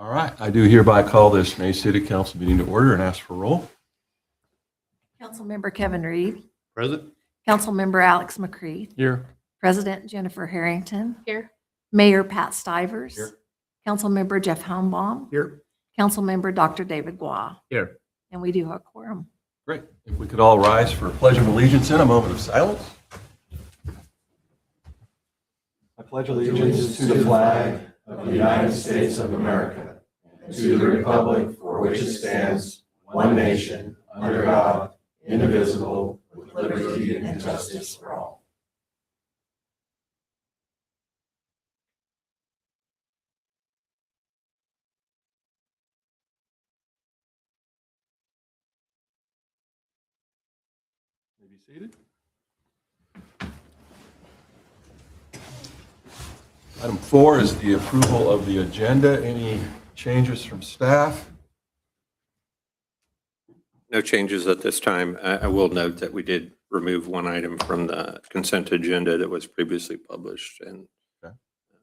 All right, I do hereby call this Maize City Council meeting to order and ask for roll. Councilmember Kevin Reed, Present. Councilmember Alex McCree, Here. President Jennifer Harrington, Here. Mayor Pat Stivers, Here. Councilmember Jeff Homebaum, Here. Councilmember Dr. David Gua, Here. and we do have a quorum. Great. If we could all rise for a pledge of allegiance in a moment of silence. I pledge Allegiance to the flag of the United States of America and to the republic for which it stands, one nation, under God, indivisible, with liberty and justice for all. Be seated. Item 4 is the approval of the agenda. Any changes from staff? No changes at this time. I will note that we did remove one item from the consent agenda that was previously published, and Okay.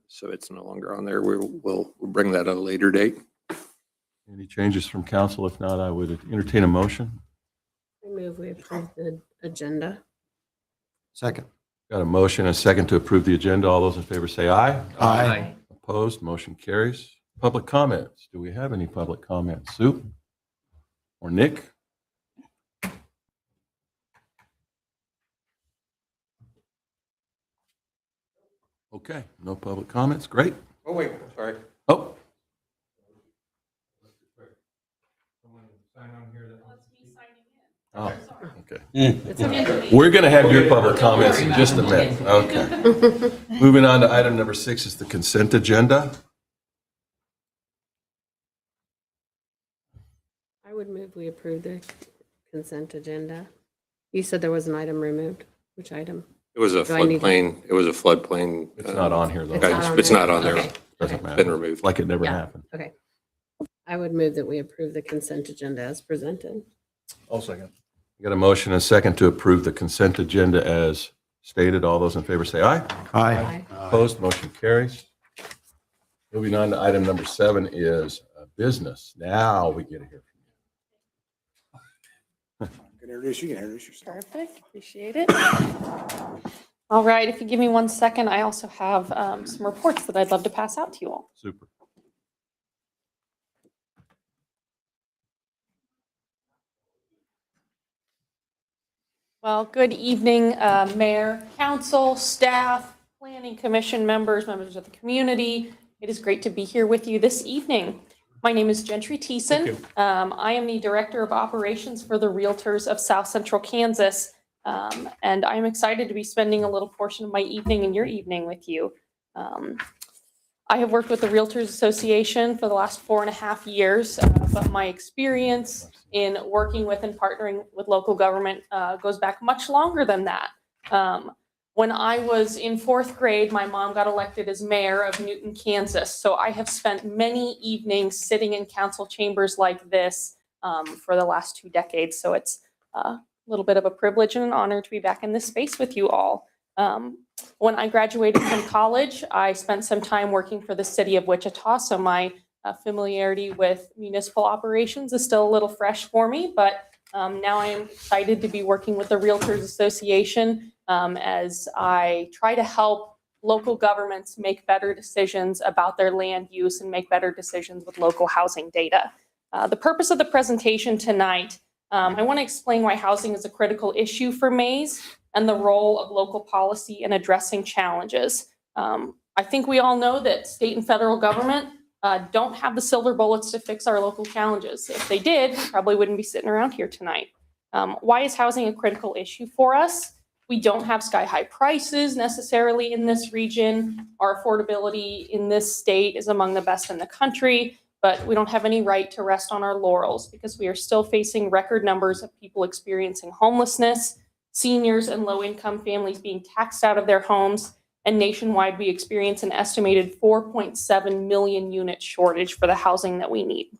so it's no longer on there. We'll bring that at a later date. Any changes from council? If not, I would entertain a motion. I move we approve the agenda. Second. Got a motion and a second to approve the agenda. All those in favor say aye. Aye. Opposed, motion carries. Public comments. Do we have any public comments? Sue? Or Nick? Okay, no public comments. Great. Oh, wait, sorry. Oh. Oh, okay. It's okay. We're going to have your public comments in just a minute. Okay. Moving on to item number 6 is the consent agenda. I would move we approve the consent agenda. You said there was an item removed. Which item? It was a Do I need to- floodplain. It was a floodplain. It's not on here, though. It's not on It's there? not on there. Okay. Doesn't Been matter. removed. Like it never Yeah. happened. Okay. I would move that we approve the consent agenda as presented. I'll second. You got a motion and a second to approve the consent agenda as stated. All those in favor say aye. Aye. Opposed, motion carries. Moving on to item number 7 is business. Now we get to hear from You can introduce yourself. Perfect, appreciate it. All right, if you give me 1 second, I also have some reports that I'd love to pass out to you all. you. Super. Well, good evening, Mayor, Council, staff, Planning Commission members of the community. It is great to be here with you this evening. My name is Gentry Thiessen. I am the Director of Operations for the Realtors of South Central Kansas. And I'm excited to be spending a little portion of my evening and your evening with you. I have worked with the Realtors Association for the last 4.5 years, but my experience in working with and partnering with local government goes back much longer than that. When I was in 4th grade, my mom got elected as mayor of Newton, Kansas. So I have spent many evenings sitting in council chambers like this for the last 2 decades. So it's a little bit of a privilege and an honor to be back in this space with you all. When I graduated from college, I spent some time working for the city of Wichita. So my familiarity with municipal operations is still a little fresh for me, but now I am excited to be working with the Realtors Association as I try to help local governments make better decisions about their land use and make better decisions with local housing data. The purpose of the presentation tonight, I want to explain why housing is a critical issue for Maize and the role of local policy in addressing challenges. I think we all know that state and federal government don't have the silver bullets to fix our local challenges. If they did, we probably wouldn't be sitting around here tonight. Why is housing a critical issue for us? We don't have sky-high prices necessarily in this region. Our affordability in this state is among the best in the country, but we don't have any right to rest on our laurels because we are still facing record numbers of people experiencing homelessness, seniors and low-income families being taxed out of their homes, and nationwide we experience an estimated 4.7 million unit shortage for the housing that we need.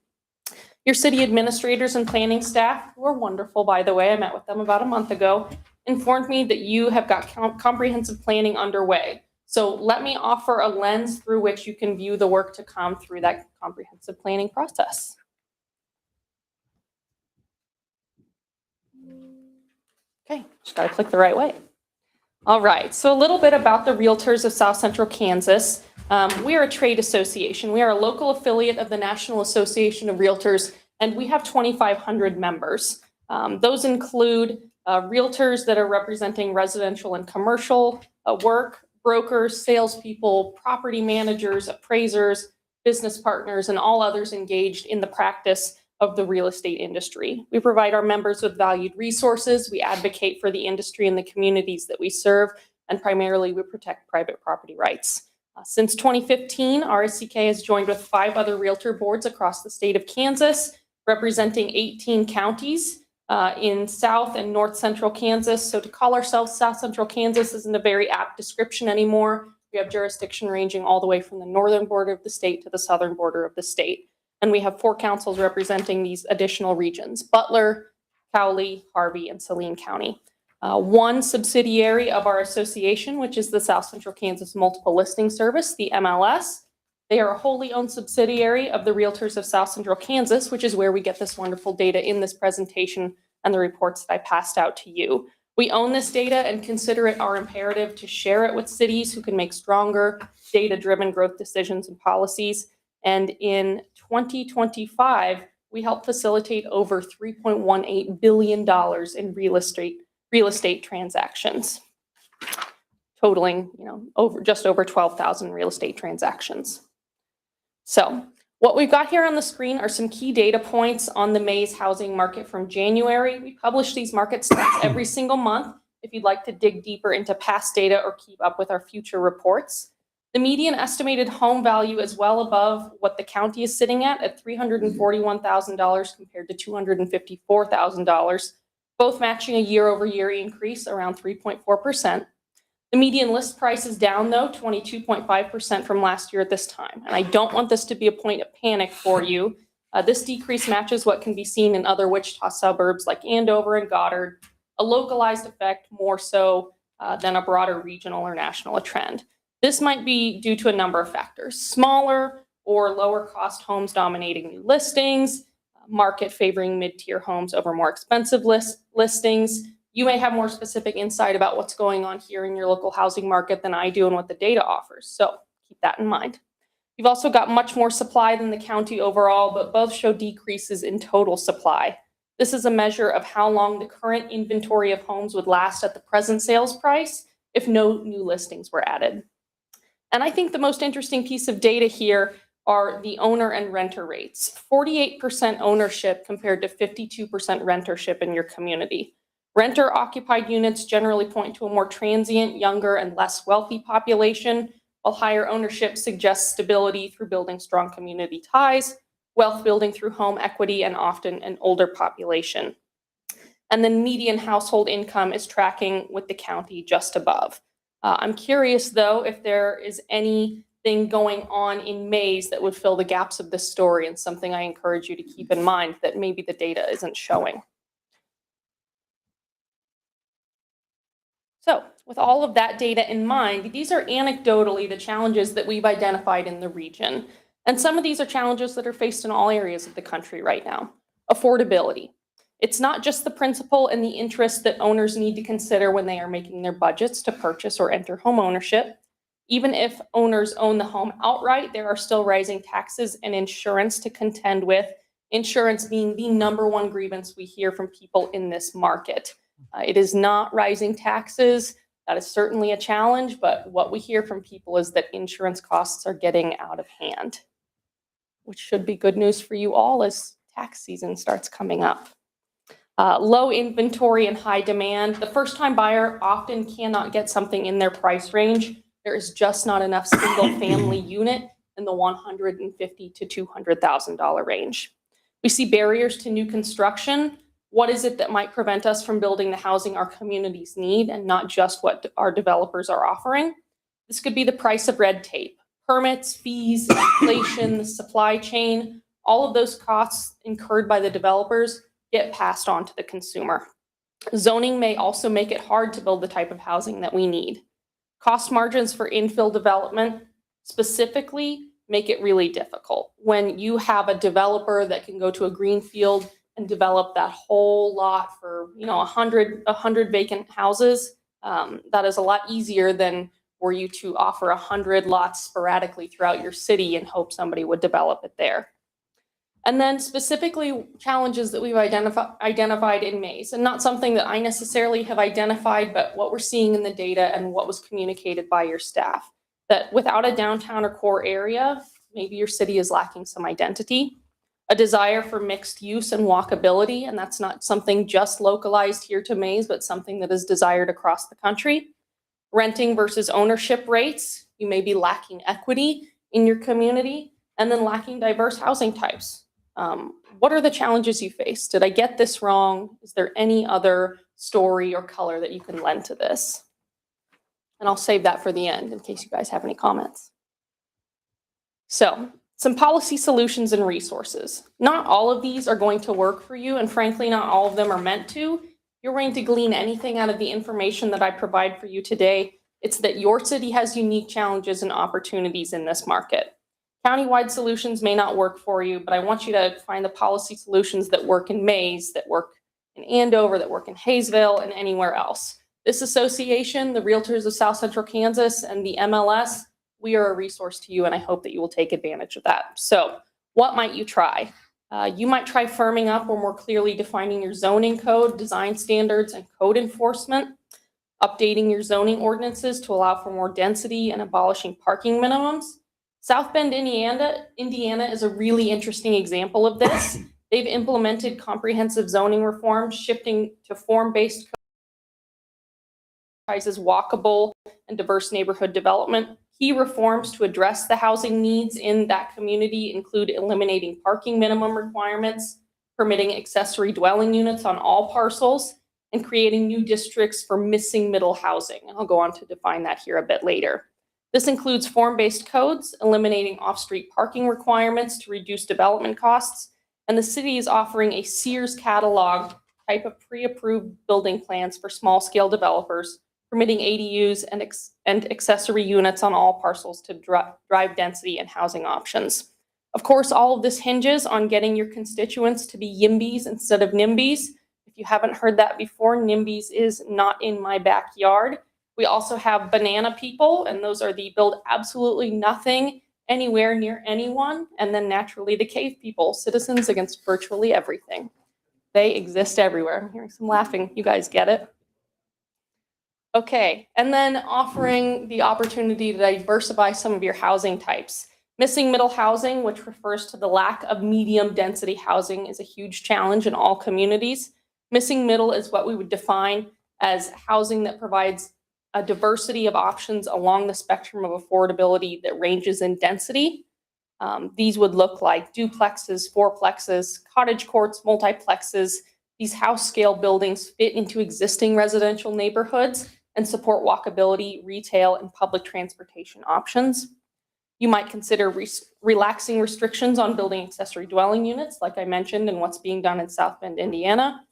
Your city administrators and planning staff, who are wonderful, by the way, I met with them about a month ago, informed me that you have got comprehensive planning underway. So let me offer a lens through which you can view the work to come through that comprehensive planning process. Okay, just gotta click the right way. All right, so a little bit about the Realtors of South Central Kansas. We are a trade association. We are a local affiliate of the National Association of Realtors, and we have 2,500 members. Those include realtors that are representing residential and commercial work, brokers, salespeople, property managers, appraisers, business partners, and all others engaged in the practice of the real estate industry. We provide our members with valued resources. We advocate for the industry and the communities that we serve, and primarily we protect private property rights. Since 2015, RSCK has joined with 5 other realtor boards across the state of Kansas, representing 18 counties in South and North Central Kansas. So to call ourselves South Central Kansas isn't a very apt description anymore. We have jurisdiction ranging all the way from the northern border of the state to the southern border of the state. And we have 4 councils representing these additional regions: Butler, Cowley, Harvey, and Saline County. One subsidiary of our association, which is the South Central Kansas Multiple Listing Service, the MLS. They are a wholly owned subsidiary of the Realtors of South Central Kansas, which is where we get this wonderful data in this presentation and the reports that I passed out to you. We own this data and consider it our imperative to share it with cities who can make stronger, data-driven growth decisions and policies. And in 2025, we helped facilitate over $3.18 billion in real estate transactions, totaling, just over 12,000 real estate transactions. So what we've got here on the screen are some key data points on the Maize housing market from January. We publish these market stats every single month if you'd like to dig deeper into past data or keep up with our future reports. The median estimated home value is well above what the county is sitting at $341,000 compared to $254,000, both matching a year-over-year increase around 3.4%. The median list price is down, though, 22.5% from last year at this time. And I don't want this to be a point of panic for you. This decrease matches what can be seen in other Wichita suburbs like Andover and Goddard, a localized effect more so than a broader regional or national trend. This might be due to a number of factors: smaller or lower cost homes dominating new listings, market favoring mid-tier homes over more expensive listings. You may have more specific insight about what's going on here in your local housing market than I do and what the data offers. So keep that in mind. You've also got much more supply than the county overall, but both show decreases in total supply. This is a measure of how long the current inventory of homes would last at the present sales price if no new listings were added. And I think the most interesting piece of data here are the owner and renter rates. 48% ownership compared to 52% rentership in your community. Renter-occupied units generally point to a more transient, younger, and less wealthy population, while higher ownership suggests stability through building strong community ties, wealth building through home equity, and often an older population. And then median household income is tracking with the county just above. I'm curious, though, if there is anything going on in Maize that would fill the gaps of this story, and something I encourage you to keep in mind that maybe the data isn't showing. So with all of that data in mind, these are anecdotally the challenges that we've identified in the region. And some of these are challenges that are faced in all areas of the country right now. Affordability. It's not just the principal and the interest that owners need to consider when they are making their budgets to purchase or enter home ownership. Even if owners own the home outright, there are still rising taxes and insurance to contend with, insurance being the #1 grievance we hear from people in this market. It is not rising taxes. That is certainly a challenge, but what we hear from people is that insurance costs are getting out of hand, which should be good news for you all as tax season starts coming up. Low inventory and high demand. The first-time buyer often cannot get something in their price range. There is just not enough single-family unit in the $150,000 to $200,000 range. We see barriers to new construction. What is it that might prevent us from building the housing our communities need and not just what our developers are offering? This could be the price of red tape, permits, fees, inflation, the supply chain. All of those costs incurred by the developers get passed on to the consumer. Zoning may also make it hard to build the type of housing that we need. Cost margins for infill development specifically make it really difficult. When you have a developer that can go to a greenfield and develop that whole lot for, 100 vacant houses, that is a lot easier than were you to offer 100 lots sporadically throughout your city and hope somebody would develop it there. And then specifically challenges that we've identified in Maize, and not something that I necessarily have identified, but what we're seeing in the data and what was communicated by your staff, that without a downtown or core area, maybe your city is lacking some identity, a desire for mixed use and walkability, and that's not something just localized here to Maize, but something that is desired across the country. Renting versus ownership rates, you may be lacking equity in your community, and then lacking diverse housing types. What are the challenges you face? Did I get this wrong? Is there any other story or color that you can lend to this? And I'll save that for the end in case you guys have any comments. So, some policy solutions and resources. Not all of these are going to work for you, and frankly, not all of them are meant to. You're going to glean anything out of the information that I provide for you today. It's that your city has unique challenges and opportunities in this market. Countywide solutions may not work for you, but I want you to find the policy solutions that work in Maize, that work in Andover, that work in Hayesville, and anywhere else. This association, the Realtors of South Central Kansas, and the MLS, we are a resource to you, and I hope that you will take advantage of that. So, what might you try? You might try firming up or more clearly defining your zoning code, design standards, and code enforcement, updating your zoning ordinances to allow for more density and abolishing parking minimums. South Bend, Indiana is a really interesting example of this. They've implemented comprehensive zoning reforms, shifting to form-based prioritizes walkable and diverse neighborhood development. Key reforms to address the housing needs in that community include eliminating parking minimum requirements, permitting accessory dwelling units on all parcels, and creating new districts for missing middle housing. I'll go on to define that here a bit later. This includes form-based codes, eliminating off-street parking requirements to reduce development costs, and the city is offering a Sears catalog type of pre-approved building plans for small-scale developers, permitting ADUs and accessory units on all parcels to drive density and housing options. Of course, all of this hinges on getting your constituents to be YIMBYs instead of NIMBYs. If you haven't heard that before, NIMBYs is not in my backyard. We also have banana people, and those are the build absolutely nothing anywhere near anyone. And then naturally the cave people, citizens against virtually everything. They exist everywhere. I'm hearing some laughing. You guys get it? Okay, and then offering the opportunity to diversify some of your housing types. Missing middle housing, which refers to the lack of medium density housing, is a huge challenge in all communities. Missing middle is what we would define as housing that provides a diversity of options along the spectrum of affordability that ranges in density. These would look like duplexes, fourplexes, cottage courts, multiplexes. These house scale buildings fit into existing residential neighborhoods and support walkability, retail, and public transportation options. You might consider relaxing restrictions on building accessory dwelling units, like I mentioned, and what's being done in South Bend, Indiana.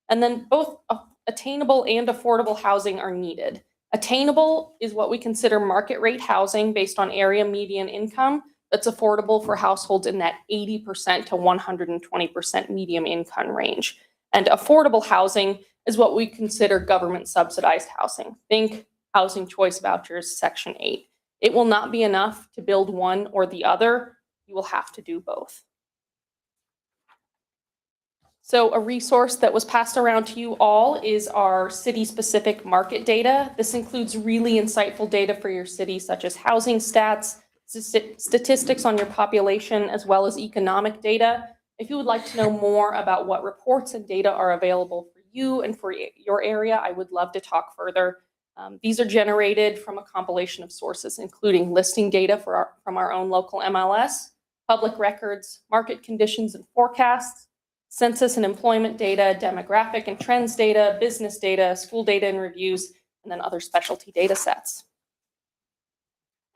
And then both attainable and affordable housing are needed. Attainable is what we consider market rate housing based on area median income that's affordable for households in that 80% to 120% medium income range. And affordable housing is what we consider government subsidized housing. Think housing choice vouchers, Section 8. It will not be enough to build one or the other. You will have to do both. So a resource that was passed around to you all is our city-specific market data. This includes really insightful data for your city, such as housing stats, statistics on your population, as well as economic data. If you would like to know more about what reports and data are available for you and for your area, I would love to talk further. These are generated from a compilation of sources, including listing data from our own local MLS, public records, market conditions and forecasts, census and employment data, demographic and trends data, business data, school data and reviews, and then other specialty data sets.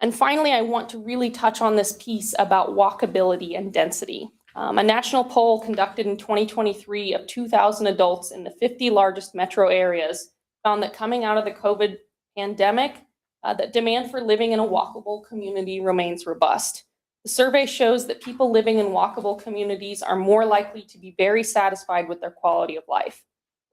And finally, I want to really touch on this piece about walkability and density. A national poll conducted in 2023 of 2,000 adults in the 50 largest metro areas found that coming out of the COVID pandemic, that demand for living in a walkable community remains robust. The survey shows that people living in walkable communities are more likely to be very satisfied with their quality of life.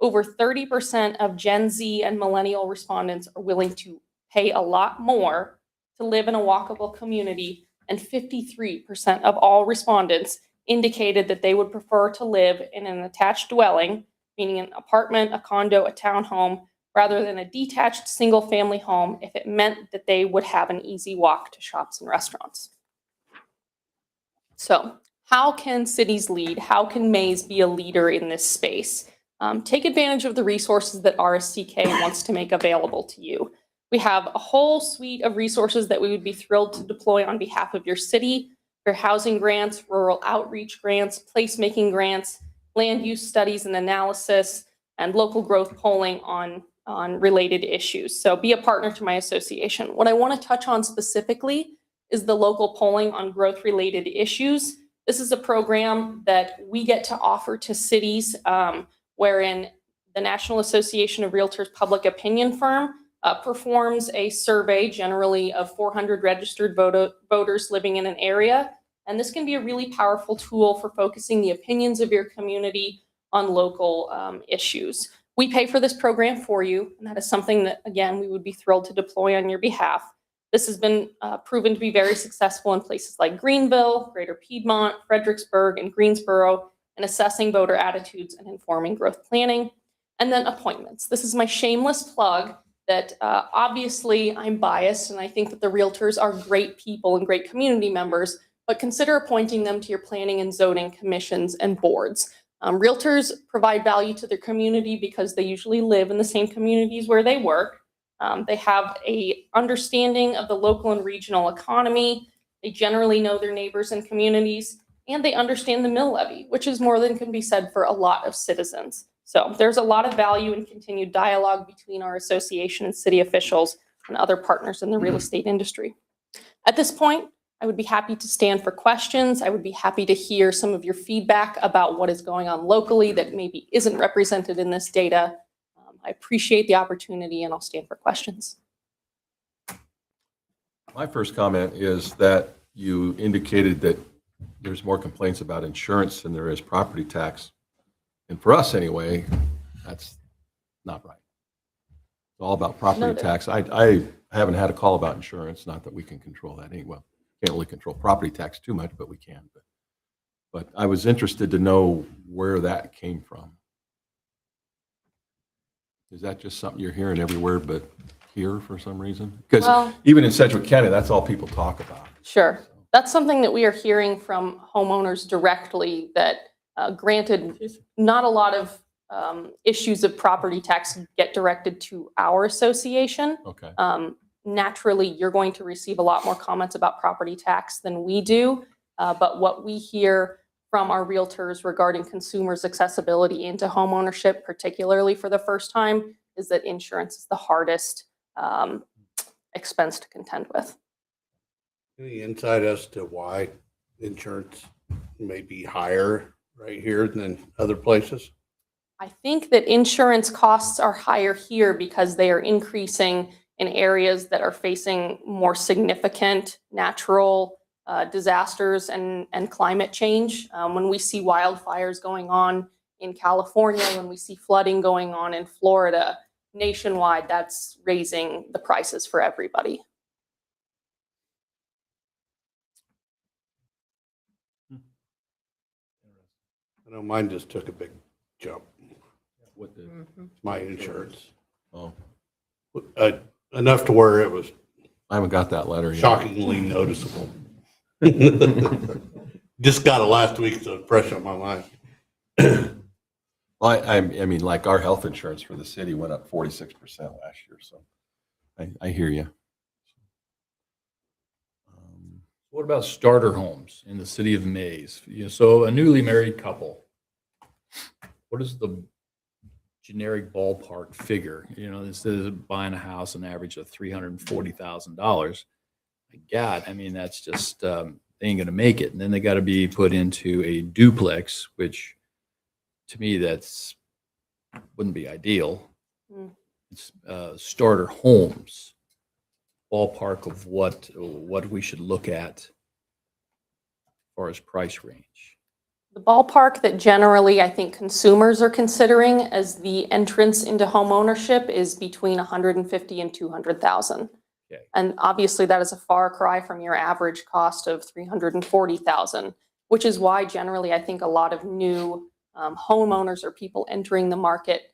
Over 30% of Gen Z and millennial respondents are willing to pay a lot more to live in a walkable community, and 53% of all respondents indicated that they would prefer to live in an attached dwelling, meaning an apartment, a condo, a townhome, rather than a detached single-family home if it meant that they would have an easy walk to shops and restaurants. So, how can cities lead? How can Maize be a leader in this space? Take advantage of the resources that RSCK wants to make available to you. We have a whole suite of resources that we would be thrilled to deploy on behalf of your city: your housing grants, rural outreach grants, placemaking grants, land use studies and analysis, and local growth polling on related issues. So be a partner to my association. What I want to touch on specifically is the local polling on growth-related issues. This is a program that we get to offer to cities, wherein the National Association of Realtors public opinion firm performs a survey, generally of 400 registered voters living in an area. And this can be a really powerful tool for focusing the opinions of your community on local issues. We pay for this program for you, and that is something that, again, we would be thrilled to deploy on your behalf. This has been proven to be very successful in places like Greenville, Greater Piedmont, Fredericksburg, and Greensboro, in assessing voter attitudes and informing growth planning. And then appointments. This is my shameless plug that obviously I'm biased, and I think that the realtors are great people and great community members, but consider appointing them to your planning and zoning commissions and boards. Realtors provide value to their community because they usually live in the same communities where they work. They have an understanding of the local and regional economy. They generally know their neighbors and communities, and they understand the mill levy, which is more than can be said for a lot of citizens. So there's a lot of value in continued dialogue between our association and city officials and other partners in the real estate industry. At this point, I would be happy to stand for questions. I would be happy to hear some of your feedback about what is going on locally that maybe isn't represented in this data. I appreciate the opportunity, and I'll stand for questions. My first comment is that you indicated that there's more complaints about insurance than there is property tax. And for us anyway, that's not right. It's all about property Noted. tax. I haven't had a call about insurance, not that we can control that anyway. Well, can't really control property tax too much, but we can. But I was interested to know where that came from. Is that just something you're hearing everywhere but here for some reason? Because Well, even in Sedgwick County, that's all people talk about. sure. That's something that we are hearing from homeowners directly, that granted, not a lot of issues of property tax get directed to our association. Okay. Naturally, you're going to receive a lot more comments about property tax than we do. But what we hear from our realtors regarding consumers' accessibility into homeownership, particularly for the first time, is that insurance is the hardest expense to contend with. Any insight as to why insurance may be higher right here than other places? I think that insurance costs are higher here because they are increasing in areas that are facing more significant natural disasters and climate change. When we see wildfires going on in California, when we see flooding going on in Florida, nationwide, that's raising the prices for everybody. I know mine just took a big jump, What the, my insurance. oh, Enough to where it was I haven't got that letter yet. shockingly noticeable. Just got it last week, so it's fresh on my mind. Well, I mean, like our health insurance for the city went up 46% last year, so I hear you. What about starter homes in the city of Maize? So a newly married couple, what is the generic ballpark figure? Instead of buying a house an average of $340,000, my God, I mean, that's just, they ain't going to make it. And then they got to be put into a duplex, which to me, that's wouldn't be ideal. It's starter homes. ballpark of what we should look at as far as price range? The ballpark that generally I think consumers are considering as the entrance into home ownership is between 150 and 200,000. Okay. And obviously that is a far cry from your average cost of 340,000, which is why generally I think a lot of new homeowners or people entering the market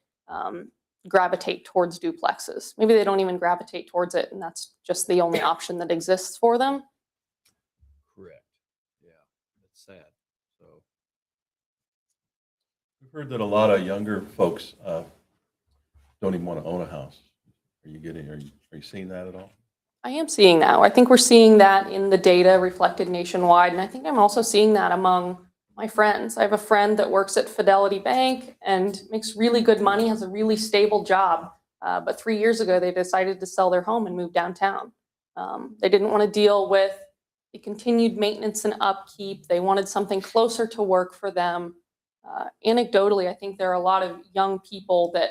gravitate towards duplexes. Maybe they don't even gravitate towards it, and that's just the only option that exists for them. Correct. Yeah, that's sad. So, We've heard that a lot of younger folks don't even want to own a house. Are you seeing that at all? I am seeing that. I think we're seeing that in the data reflected nationwide, and I think I'm also seeing that among my friends. I have a friend that works at Fidelity Bank and makes really good money, has a really stable job. But 3 years ago, they decided to sell their home and move downtown. They didn't want to deal with the continued maintenance and upkeep. They wanted something closer to work for them. Anecdotally, I think there are a lot of young people that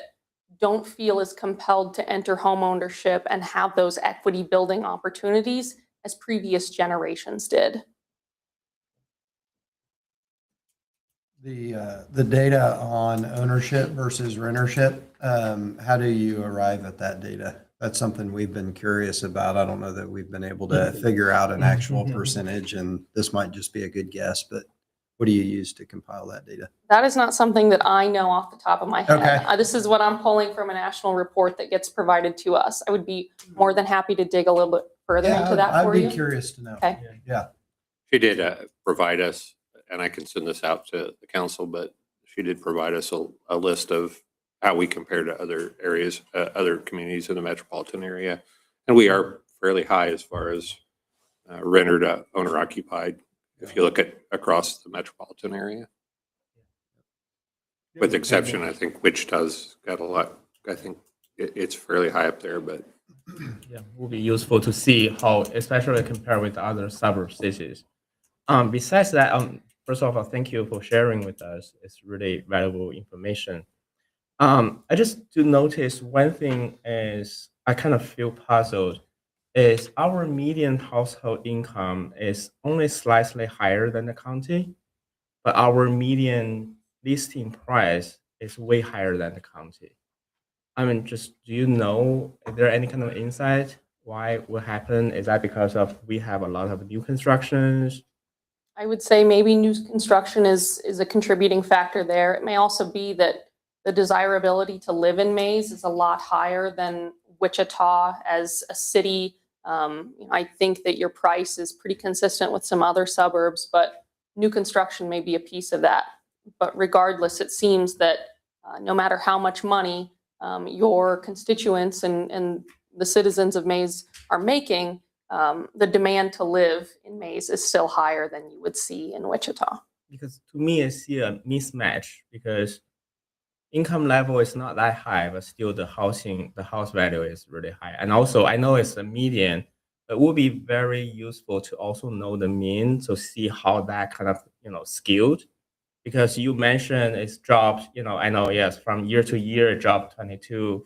don't feel as compelled to enter home ownership and have those equity building opportunities as previous generations did. The data on ownership versus rentership, how do you arrive at that data? That's something we've been curious about. I don't know that we've been able to figure out an actual percentage, and this might just be a good guess, but what do you use to compile that data? That is not something that I know off the top of my head. Okay. This is what I'm pulling from a national report that gets provided to us. I would be more than happy to dig a little bit further into that for I'd you. be curious to know. Okay. Yeah. She did provide us, and I can send this out to the council, but she did provide us a list of how we compare to other areas, other communities in the metropolitan area. And we are fairly high as far as renter to owner occupied, if you look at across the metropolitan area. With the exception, I think Wichita's got a lot. I think it's fairly high up there, but Yeah, will be useful to see how, especially compared with other suburb cities. Besides that, first of all, thank you for sharing with us. It's really valuable information. I just do notice one thing is I kind of feel puzzled is our median household income is only slightly higher than the county, but our median listing price is way higher than the county. I mean, just do you know, is there any kind of insight why what happened? Is that because of we have a lot of new constructions? I would say maybe new construction is a contributing factor there. It may also be that the desirability to live in Maize is a lot higher than Wichita as a city. I think that your price is pretty consistent with some other suburbs, but new construction may be a piece of that. But regardless, it seems that no matter how much money your constituents and the citizens of Maize are making, the demand to live in Maize is still higher than you would see in Wichita. Because to me, I see a mismatch because income level is not that high, but still the house value is really high. And also, I know it's a median, but it would be very useful to also know the mean to see how that kind of skewed. Because you mentioned it's dropped, I know, yes, from year to year, it dropped 22%.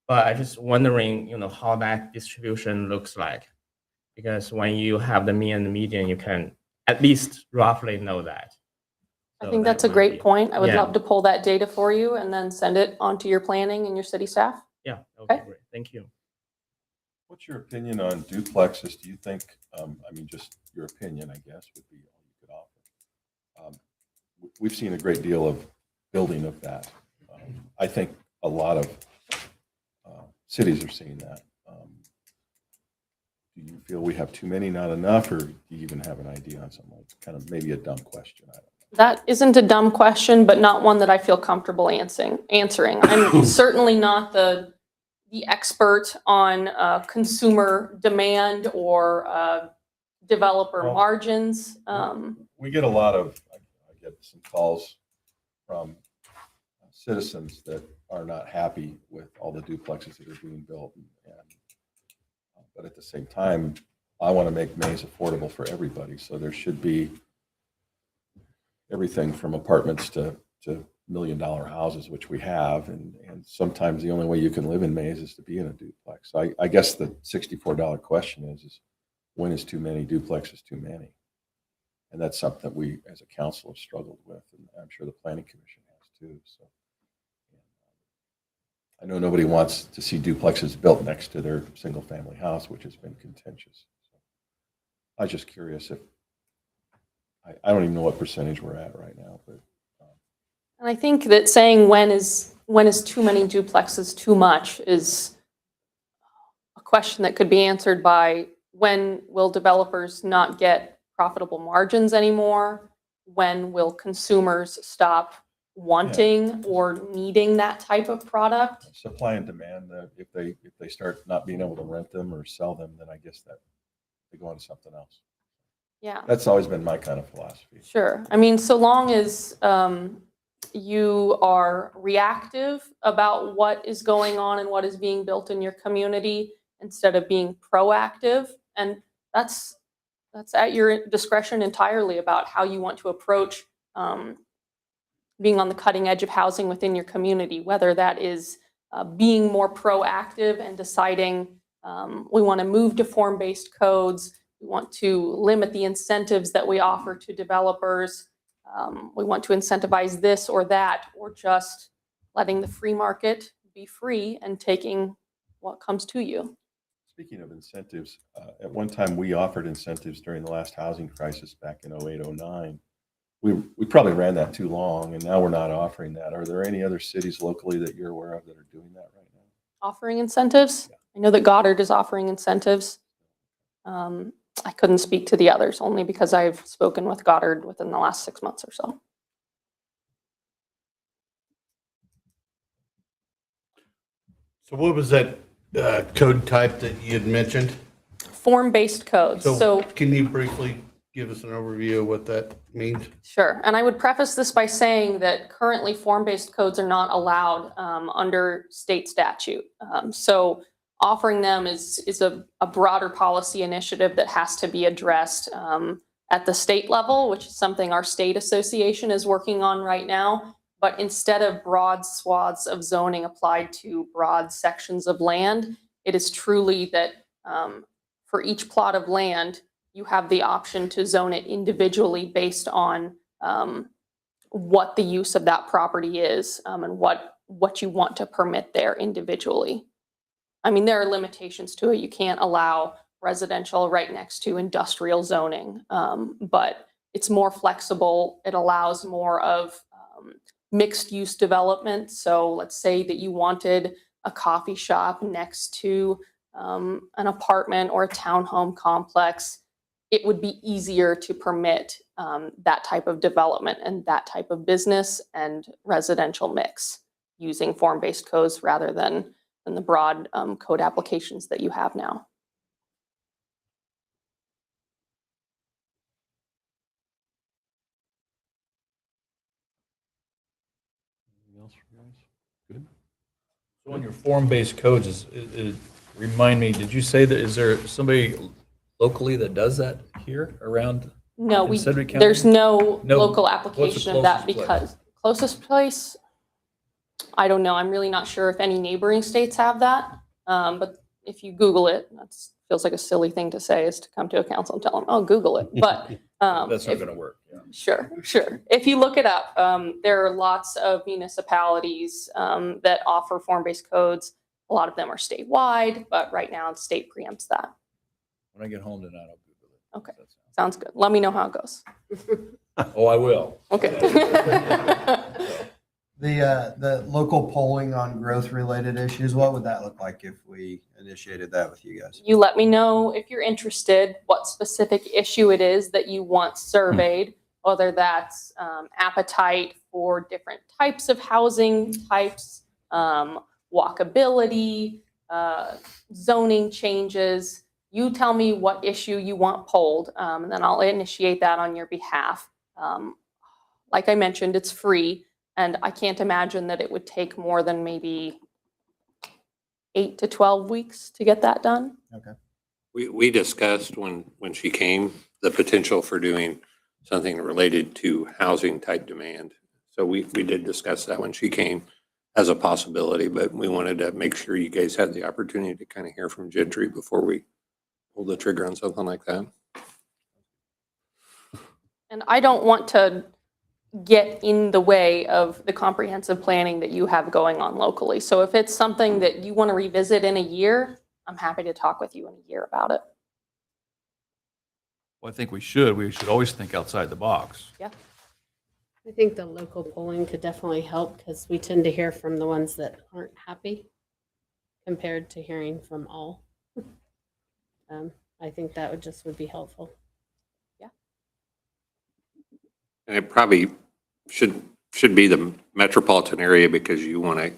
But I just wondering, how that distribution looks like. Because when you have the mean and the median, you can at least roughly know that. I So think that that's a might great be- point. I would Yeah. love to pull that data for you and then send it on to your planning and your city staff. Yeah, okay, Okay. great. Thank you. What's your opinion on duplexes? Do you think, just your opinion, I guess, would be all you could offer. We've seen a great deal of building of that. I think a lot of cities are seeing that. Do you feel we have too many, not enough, or do you even have an idea on something? It's kind of maybe a dumb question. I don't know. That isn't a dumb question, but not one that I feel comfortable answering. I'm certainly not the expert on consumer demand or developer Well, margins. We get a lot of, I get some calls from citizens that are not happy with all the duplexes that are being built. But at the same time, I want to make Maize affordable for everybody. So there should be everything from apartments to million-dollar houses, which we have, and sometimes the only way you can live in Maize is to be in a duplex. So I guess the $64 question is when is too many duplexes too many? And that's something that we, as a council, have struggled with, and I'm sure the planning commission has too. So I know nobody wants to see duplexes built next to their single-family house, which has been contentious. So I was just curious if, I don't even know what percentage we're at right now, but. And I think that saying when is too many duplexes too much is a question that could be answered by when will developers not get profitable margins anymore? When will consumers stop wanting or needing that type of product? Supply and demand, if they start not being able to rent them or sell them, then I guess that they go on to something else. Yeah, That's always been my kind of philosophy. sure. I mean, so long as you are reactive about what is going on and what is being built in your community instead of being proactive, and that's at your discretion entirely about how you want to approach being on the cutting edge of housing within your community, whether that is being more proactive and deciding we want to move to form-based codes, we want to limit the incentives that we offer to developers, we want to incentivize this or that, or just letting the free market be free and taking what comes to you. Speaking of incentives, at one time we offered incentives during the last housing crisis back in 08, 09. We probably ran that too long, and now we're not offering that. Are there any other cities locally that you're aware of that are doing that right now? Offering incentives? I know that Goddard is offering incentives. I couldn't speak to the others only because I've spoken with Goddard within the last 6 months or so. So what was that code type that you had mentioned? Form-based codes. So Can you briefly give us an overview of what that means? sure. And I would preface this by saying that currently form-based codes are not allowed under state statute. So offering them is a broader policy initiative that has to be addressed at the state level, which is something our state association is working on right now. But instead of broad swaths of zoning applied to broad sections of land, it is truly that for each plot of land, you have the option to zone it individually based on what the use of that property is and what you want to permit there individually. I mean, there are limitations to it. You can't allow residential right next to industrial zoning, but it's more flexible. It allows more of mixed use development. So let's say that you wanted a coffee shop next to an apartment or a townhome complex. It would be easier to permit that type of development and that type of business and residential mix using form-based codes rather than the broad code applications that you have now. Anything else for you guys? Good. So on your form-based codes, remind me, did you say that, is there somebody locally that does that here around? No, In Sedgwick County? there's no No. local What's the application of that closest place? because closest place, I don't know. I'm really not sure if any neighboring states have that. But if you Google it, that feels like a silly thing to say is to come to a council and tell them, oh, Google it. But That's not if- going to work. Yeah. Sure. If you look it up, there are lots of municipalities that offer form-based codes. A lot of them are statewide, but right now the state preempts that. When I get home tonight, I'll Google it. Okay. Sounds good. Let me know how it goes. Oh, I will. Okay. The local polling on growth-related issues, what would that look like if we initiated that with you guys? You let me know if you're interested, what specific issue it is that you want surveyed, whether that's appetite for different types of housing types, walkability, zoning changes. You tell me what issue you want polled, and then I'll initiate that on your behalf. Like I mentioned, it's free, and I can't imagine that it would take more than maybe 8 to 12 weeks to get that done. Okay. We discussed when she came, the potential for doing something related to housing type demand. So we did discuss that when she came as a possibility, but we wanted to make sure you guys had the opportunity to kind of hear from Gentry before we pull the trigger on something like that. And I don't want to get in the way of the comprehensive planning that you have going on locally. So if it's something that you want to revisit in a year, I'm happy to talk with you in a year about it. Well, I think we should always think outside the box. Yeah. I think the local polling could definitely help because we tend to hear from the ones that aren't happy compared to hearing from all. I think that would be helpful. And it probably should be the metropolitan area because you want to,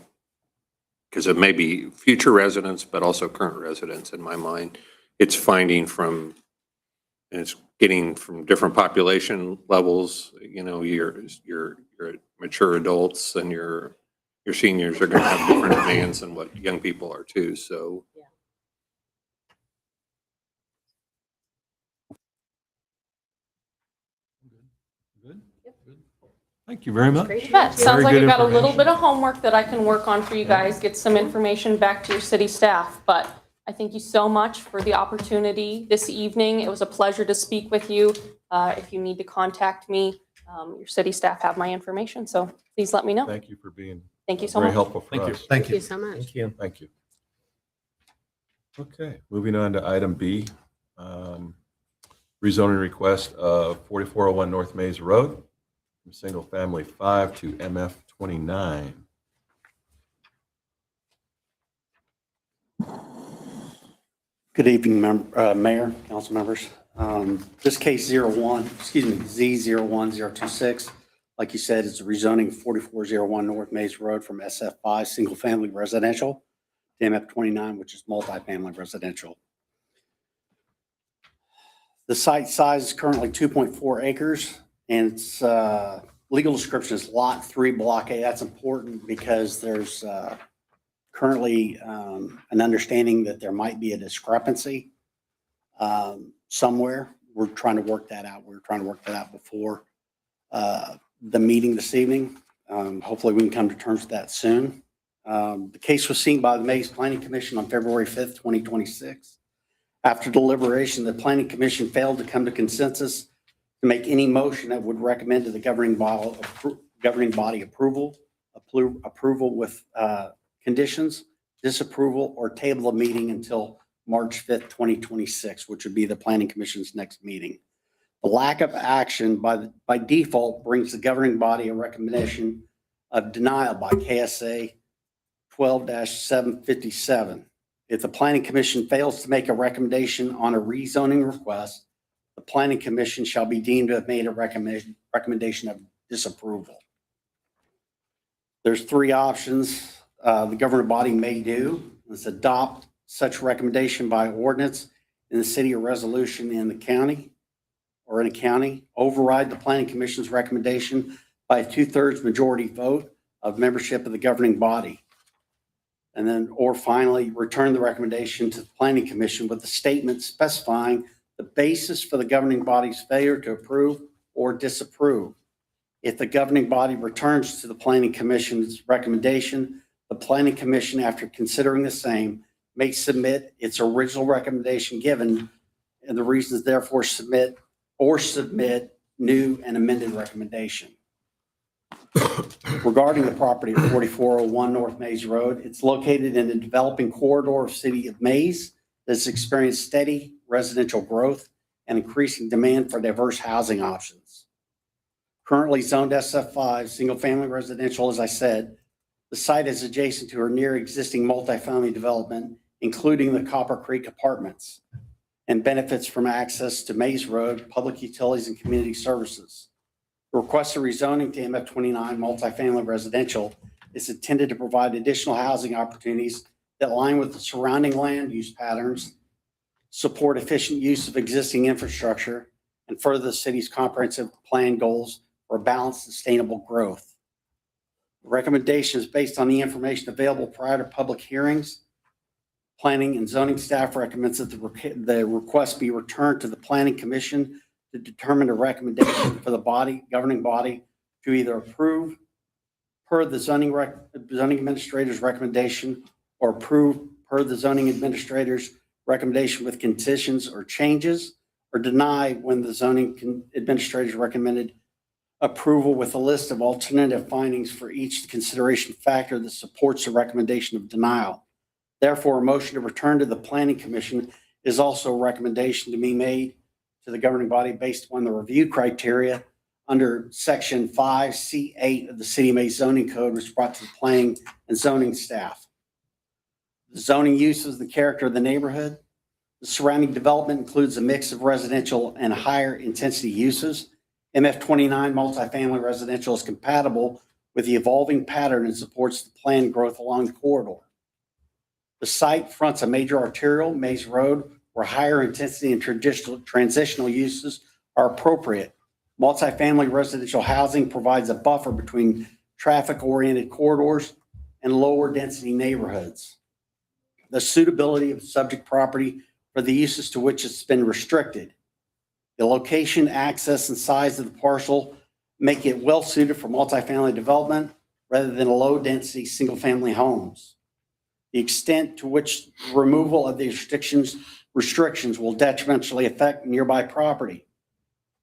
because it may be future residents, but also current residents in my mind. It's finding from, and it's getting from different population levels, you know, your mature adults and your seniors are going to have different demands than what young people are too. So Good. Good. Thank you very much. Great. Bet. Sounds Very like good I've got a little information. bit of homework that I can work on for you guys, get some information back to your city staff. But I thank you so much for the opportunity this evening. It was a pleasure to speak with you. If you need to contact me, your city staff have my information, so please let me know. Thank you for being Thank you so very much. helpful for Thank you. us. Thank Thank you you. so much. Thank you. Thank you. Okay, moving on to item B. Rezoning request of 4401 North Maize Road from single family 5 to MF 29. Good evening, Mayor, council members. This case Z01026, like you said, it's rezoning 4401 North Maize Road from SF5, single family residential, to MF 29, which is multifamily residential. The site size is currently 2.4 acres, and its legal description is Lot 3, Block A. That's important because there's currently an understanding that there might be a discrepancy somewhere. We're trying to work that out. We were trying to work that out before the meeting this evening. Hopefully we can come to terms with that soon. The case was seen by the Maize Planning Commission on February 5th, 2026. After deliberation, the Planning Commission failed to come to consensus to make any motion that would recommend to the governing body approval with conditions, disapproval, or table a meeting until March 5th, 2026, which would be the Planning Commission's next meeting. The lack of action by default brings the governing body a recommendation of denial by KSA 12-757. If the Planning Commission fails to make a recommendation on a rezoning request, the Planning Commission shall be deemed to have made a recommendation of disapproval. There's three options the governing body may do. Let's adopt such recommendation by ordinance in the city or resolution in the county or in a county, override the Planning Commission's recommendation by a 2/3 majority vote of membership of the governing body. And then, or finally, return the recommendation to the Planning Commission with a statement specifying the basis for the governing body's failure to approve or disapprove. If the governing body returns to the Planning Commission's recommendation, the Planning Commission, after considering the same, may submit its original recommendation given, and the reasons therefore submit new and amended recommendation. Regarding the property at 4401 North Maize Road, it's located in a developing corridor of city of Maize that's experienced steady residential growth and increasing demand for diverse housing options. Currently zoned SF5, single-family residential, as I said, the site is adjacent to or near existing multifamily development, including the Copper Creek Apartments, and benefits from access to Maize Road, public utilities, and community services. The request of rezoning to MF 29 multifamily residential is intended to provide additional housing opportunities that align with the surrounding land use patterns, support efficient use of existing infrastructure, and further the city's comprehensive plan goals for balanced, sustainable growth. The recommendation is based on the information available prior to public hearings. Planning and zoning staff recommends that the request be returned to the Planning Commission to determine a recommendation for the governing body to either approve per the zoning administrator's recommendation, or approve per the zoning administrator's recommendation with conditions or changes, or deny when the zoning administrator's recommended approval with a list of alternative findings for each consideration factor that supports the recommendation of denial. Therefore, a motion to return to the Planning Commission is also a recommendation to be made to the governing body based upon the review criteria under Section 5C8 of the City of Maize zoning code, which is brought to the planning and zoning staff. The zoning uses the character of the neighborhood. The surrounding development includes a mix of residential and higher intensity uses. MF29 multifamily residential is compatible with the evolving pattern and supports the planned growth along the corridor. The site fronts a major arterial, Maize Road, where higher intensity and transitional uses are appropriate. Multifamily residential housing provides a buffer between traffic-oriented corridors and lower density neighborhoods. The suitability of subject property for the uses to which it's been restricted. The location, access, and size of the parcel make it well suited for multifamily development rather than low-density single-family homes. The extent to which removal of the restrictions will detrimentally affect nearby property.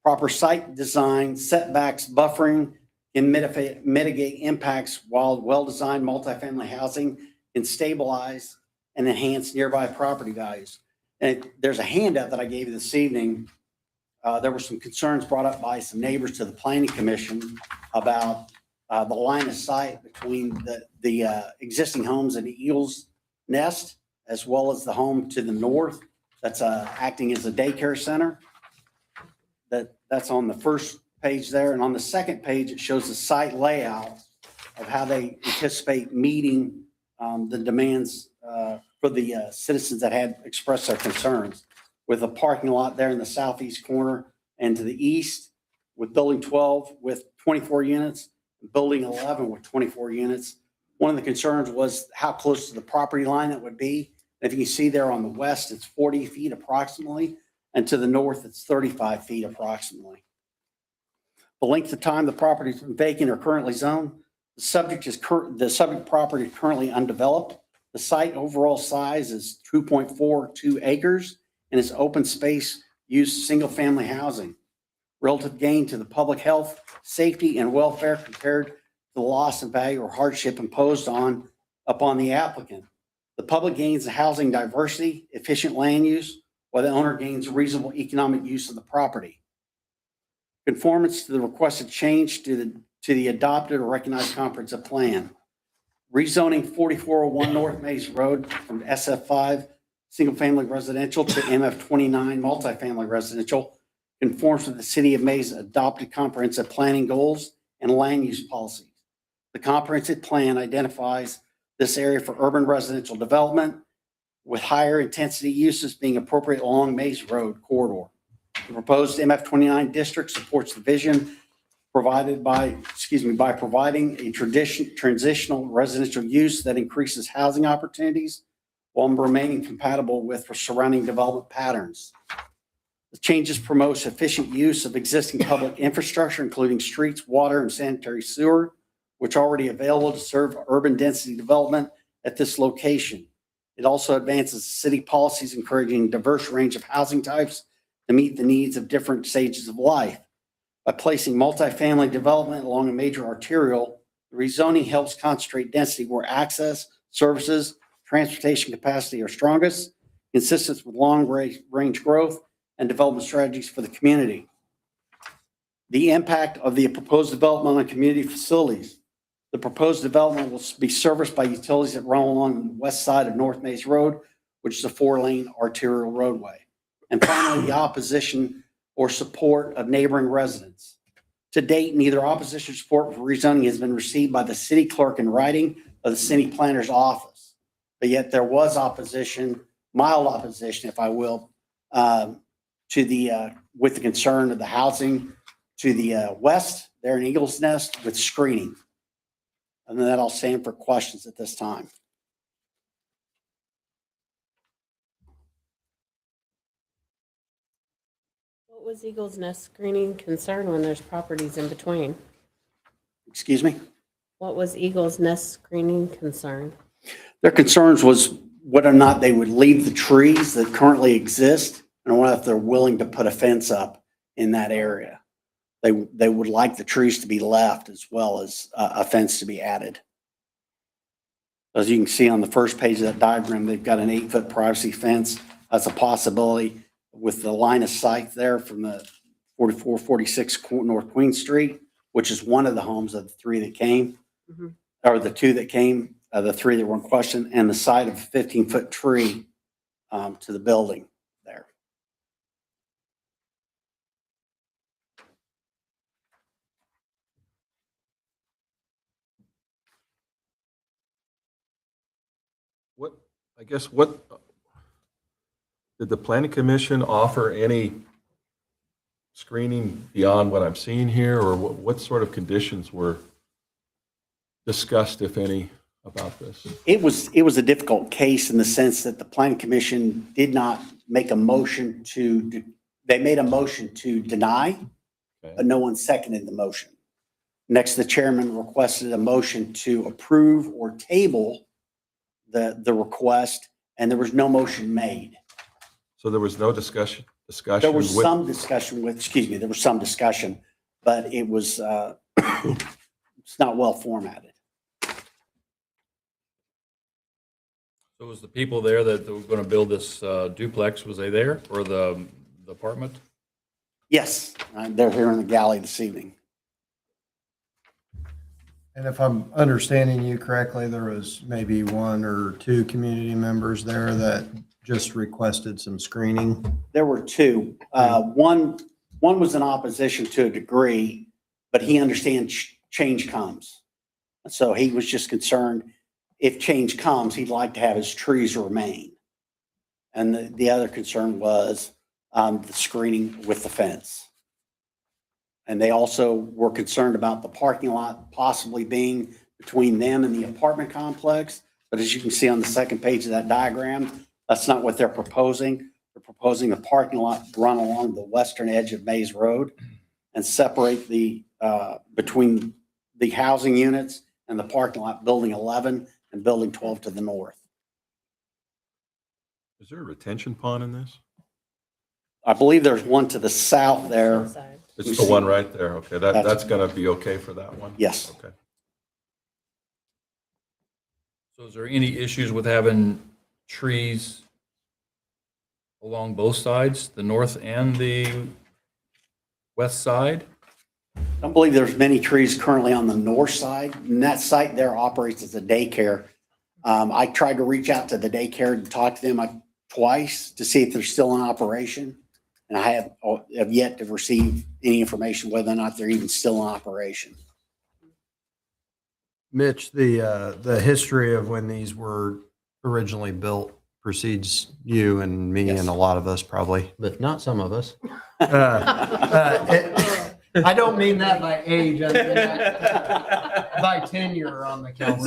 Proper site design, setbacks, buffering can mitigate impacts, while well-designed multifamily housing can stabilize and enhance nearby property values. And there's a handout that I gave you this evening. There were some concerns brought up by some neighbors to the Planning Commission about the line of sight between the existing homes in the Eagles Nest, as well as the home to the north that's acting as a daycare center. That's on the first page there. And on the second page, it shows the site layout of how they anticipate meeting the demands for the citizens that had expressed their concerns, with a parking lot there in the southeast corner and to the east, with building 12 with 24 units, building 11 with 24 units. One of the concerns was how close to the property line it would be. If you can see there on the west, it's 40 feet approximately, and to the north, it's 35 feet approximately. The length of time the property has been vacant or currently zoned, the subject property is currently undeveloped. The site overall size is 2.42 acres and is open space used single-family housing. Relative gain to the public health, safety, and welfare compared to the loss of value or hardship imposed upon the applicant. The public gains the housing diversity, efficient land use, while the owner gains reasonable economic use of the property. Conformance to the requested change to the adopted or recognized comprehensive plan. Rezoning 4401 North Maize Road from SF5 single-family residential to MF29 multifamily residential conforms with the City of Maize adopted comprehensive planning goals and land use policies. The comprehensive plan identifies this area for urban residential development, with higher intensity uses being appropriate along Maize Road corridor. The proposed MF29 district supports the vision provided by providing a transitional residential use that increases housing opportunities while remaining compatible with surrounding development patterns. The changes promote efficient use of existing public infrastructure, including streets, water, and sanitary sewer, which are already available to serve urban density development at this location. It also advances city policies encouraging a diverse range of housing types to meet the needs of different stages of life. By placing multifamily development along a major arterial, the rezoning helps concentrate density where access, services, transportation capacity are strongest, consistent with long-range growth and development strategies for the community. The impact of the proposed development on community facilities. The proposed development will be serviced by utilities that run along the west side of North Maize Road, which is a 4-lane arterial roadway. And finally, the opposition or support of neighboring residents. To date, neither opposition or support for rezoning has been received by the city clerk in writing or the city planner's office. But yet there was opposition, mild opposition, if I will, with the concern of the housing to the west there in Eagles Nest with screening. And then I'll stand for questions at this time. What was Eagles Nest screening concern when there's properties in between? Excuse me? What was Eagle's Nest screening concern? Their concerns was whether or not they would leave the trees that currently exist and whether if they're willing to put a fence up in that area. They would like the trees to be left as well as a fence to be added. As you can see on the first page of that diagram, they've got an 8-foot privacy fence. That's a possibility with the line of sight there from the 4446 North Queen Street, which is one of the homes of the 3 that came, Mhm. or the 2 that came, the 3 that were in question, and the side of a 15-foot tree to the building there. What, I guess, what, did the planning commission offer any screening beyond what I'm seeing here, or what sort of conditions were discussed, if any, about this? It was a difficult case in the sense that the planning commission did not make a motion they made a motion to deny, Okay. but no one seconded the motion. Next, the chairman requested a motion to approve or table the request, and there was no motion made. So there was no discussion There was with, some discussion there was some discussion, but it was, it's not well formatted. So was the people there that were going to build this duplex, was they there, or the apartment? Yes, they're here in the galley this evening. And if I'm understanding you correctly, there was maybe 1 or 2 community members there that just requested some screening. There were 2. One was in opposition to a degree, but he understands change comes. So he was just concerned if change comes, he'd like to have his trees remain. And the other concern was the screening with the fence. And they also were concerned about the parking lot possibly being between them and the apartment complex. But as you can see on the second page of that diagram, that's not what they're proposing. They're proposing a parking lot run along the western edge of Maize Road and separate between the housing units and the parking lot, building 11 and building 12 to the north. is there a retention pond in this? I believe there's one to the south there. Side. It's the one right there, okay, that's gonna be okay for that one? Yes. Okay. So is there any issues with having trees along both sides, the north and the west side? I don't believe there's many trees currently on the north side, and that site there operates as a daycare. I tried to reach out to the daycare and talk to them twice to see if they're still in operation. And I have yet to receive any information whether or not they're even still in operation. Mitch, the history of when these were originally built precedes you and me Yes. and a lot of us probably, but not some of us. I don't mean that by age, I mean that by tenure on the council.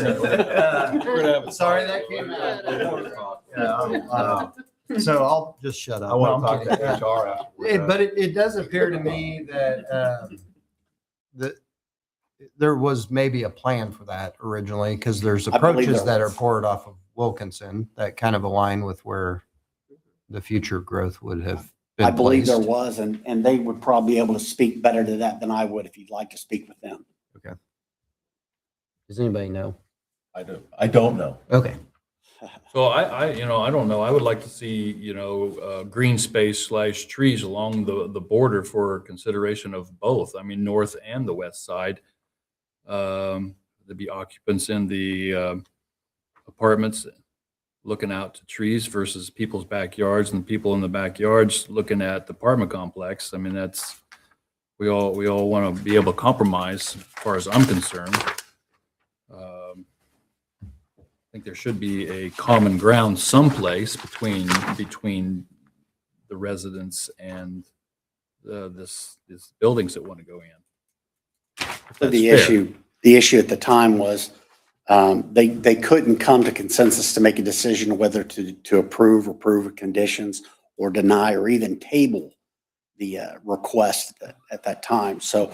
Sorry, that came out. Yeah, so I'll just shut up. I want No, to I'm talk to kidding. HR afterwards. But it does appear to me that that there was maybe a plan for that originally, because there's I believe approaches there that are was. poured off of Wilkinson that kind of align with where the future growth would have been I believe there placed. was, and they would probably be able to speak better to that than I would if you'd like to speak with them. Does anybody know? I don't know. Okay. So I don't know. I would like to see, green space / trees along the border for consideration of both. I mean, north and the west side. There'd be occupants in the apartments looking out to trees versus people's backyards, and people in the backyards looking at the apartment complex. I mean, we all want to be able to compromise as far as I'm concerned. I think there should be a common ground someplace between the residents and this buildings that want to go in. If that's The fair. issue at the time was they couldn't come to consensus to make a decision whether to approve of conditions or deny or even table the request at that time. So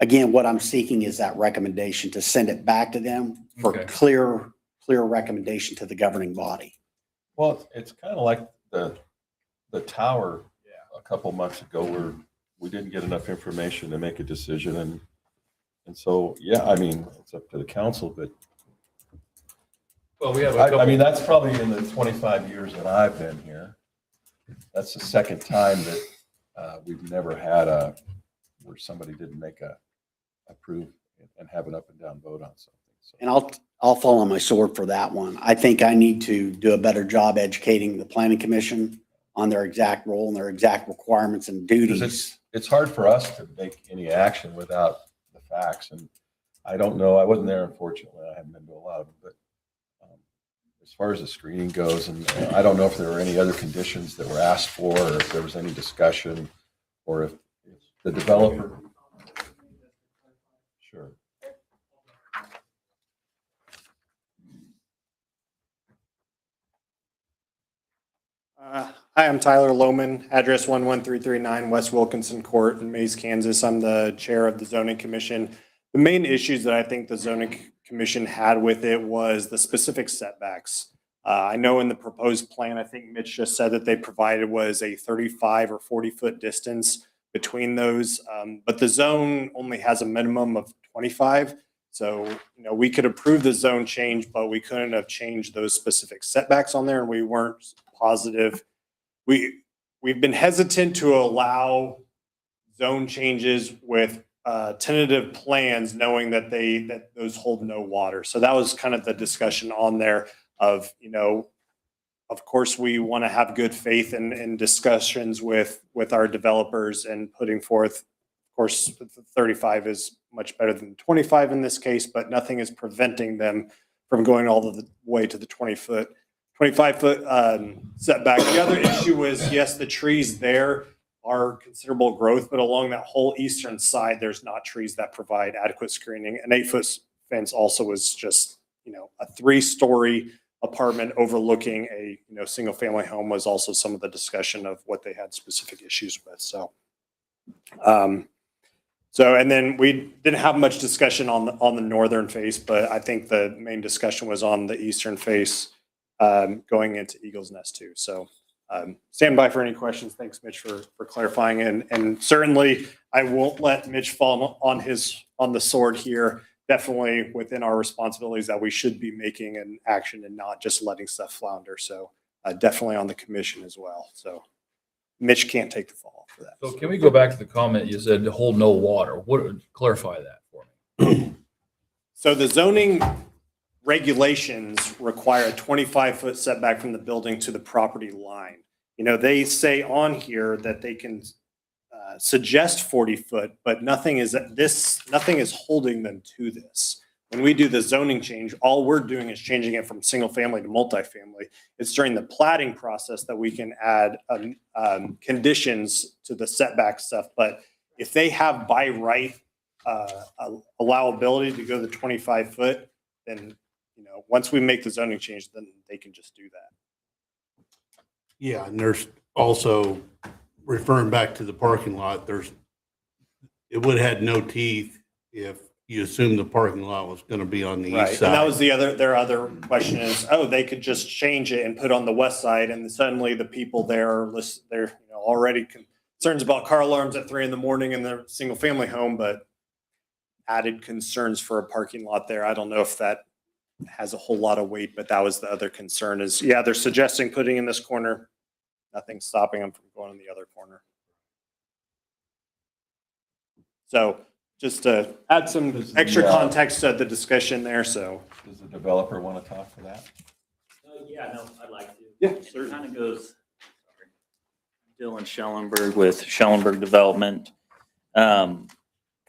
Again, what I'm seeking is that recommendation to send it back to them for Okay. clear recommendation to the governing body. Well, it's kind of like the tower a couple months ago where we didn't get enough information to make a decision. And so, yeah, I mean, it's up to the council, but Well, we have a I couple. mean, that's probably in the 25 years that I've been here. That's the second time that we've never had where somebody didn't make approve and have an up and down vote on something. So, And I'll fall on my sword for that one. I think I need to do a better job educating the planning commission on their exact role and their exact requirements and 'cause duties. it's hard for us to make any action without the facts. And I don't know, I wasn't there, unfortunately. I haven't been to a lot of them, but as far as the screening goes, and I don't know if there were any other conditions that were asked for, or if there was any discussion, or if the developer. Sure. Hi, I'm Tyler Lohman, address 11339 West Wilkinson Court in Maize, Kansas. I'm the chair of the zoning commission. The main issues that I think the zoning commission had with it was the specific setbacks. I know in the proposed plan, I think Mitch just said that they provided was a 35 or 40-foot distance between those, but the zone only has a minimum of 25. So, you know, we could approve the zone change, but we couldn't have changed those specific setbacks on there, and we weren't positive. We've been hesitant to allow zone changes with tentative plans, knowing that those hold no water. So that was kind of the discussion on there of, you know, of course, we want to have good faith in discussions with our developers and putting forth, of course, the 35 is much better than 25 in this case, but nothing is preventing them from going all the way to the 25-foot setback. The other issue was, yes, the trees there are considerable growth, but along that whole eastern side, there's not trees that provide adequate screening. An 8-foot fence also was just, you know, a 3-story apartment overlooking a, you know, single family home was also some of the discussion of what they had specific issues with. So, and then we didn't have much discussion on the northern face, but I think the main discussion was on the eastern face, going into Eagle's Nest too. So, stand by for any questions. Thanks, Mitch, for clarifying. And certainly I won't let Mitch fall on the sword here. Definitely within our responsibilities that we should be making an action and not just letting stuff flounder. So, definitely on the commission as well. So Mitch can't take the fall for that. So can we go back to the comment you said to hold no water? Clarify that for me. So the zoning regulations require a 25-foot setback from the building to the property line. You know, they say on here that they can suggest 40-foot, but nothing is holding them to this. When we do the zoning change, all we're doing is changing it from single family to multifamily. It's during the platting process that we can add conditions to the setback stuff. But if they have by right allowability to go the 25-foot, then, you know, once we make the zoning change, then they can just do that. Yeah, and there's also, referring back to the parking lot, it would have had no teeth if you assumed the parking lot was going to be on the Right, east and that side. was their other question is, oh, they could just change it and put on the west side, and suddenly the people there are they're, you know, already concerns about car alarms at 3 a.m. in their single family home, but added concerns for a parking lot there. I don't know if that has a whole lot of weight, but that was the other concern is, yeah, they're suggesting putting in this corner. Nothing's stopping them from going in the other corner. So just to add some extra context to the discussion there, so. Does the developer want to talk to that? Yeah, no, I'd like to. Yeah, It kind of goes, Dylan Schellenberg with Schellenberg Development. Kind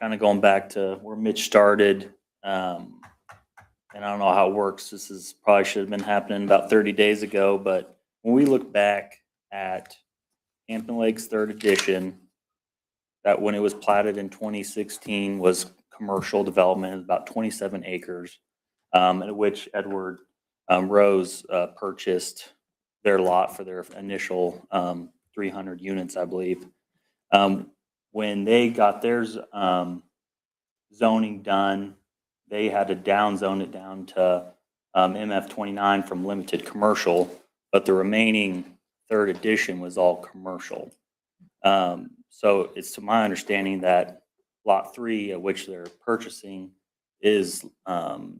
of going back to where Mitch started. And I don't know how it works. This is probably should have been happening about 30 days ago, but when we look back at Hampton Lakes Third Edition, that when it was platted in 2016 was commercial development, about 27 acres, at which Edward Rose purchased their lot for their initial 300 units, I believe. When they got theirs zoning done. They had to downzone it down to MF 29 from limited commercial, but the remaining third edition was all commercial. So it's to my understanding that Lot 3, of which they're purchasing, is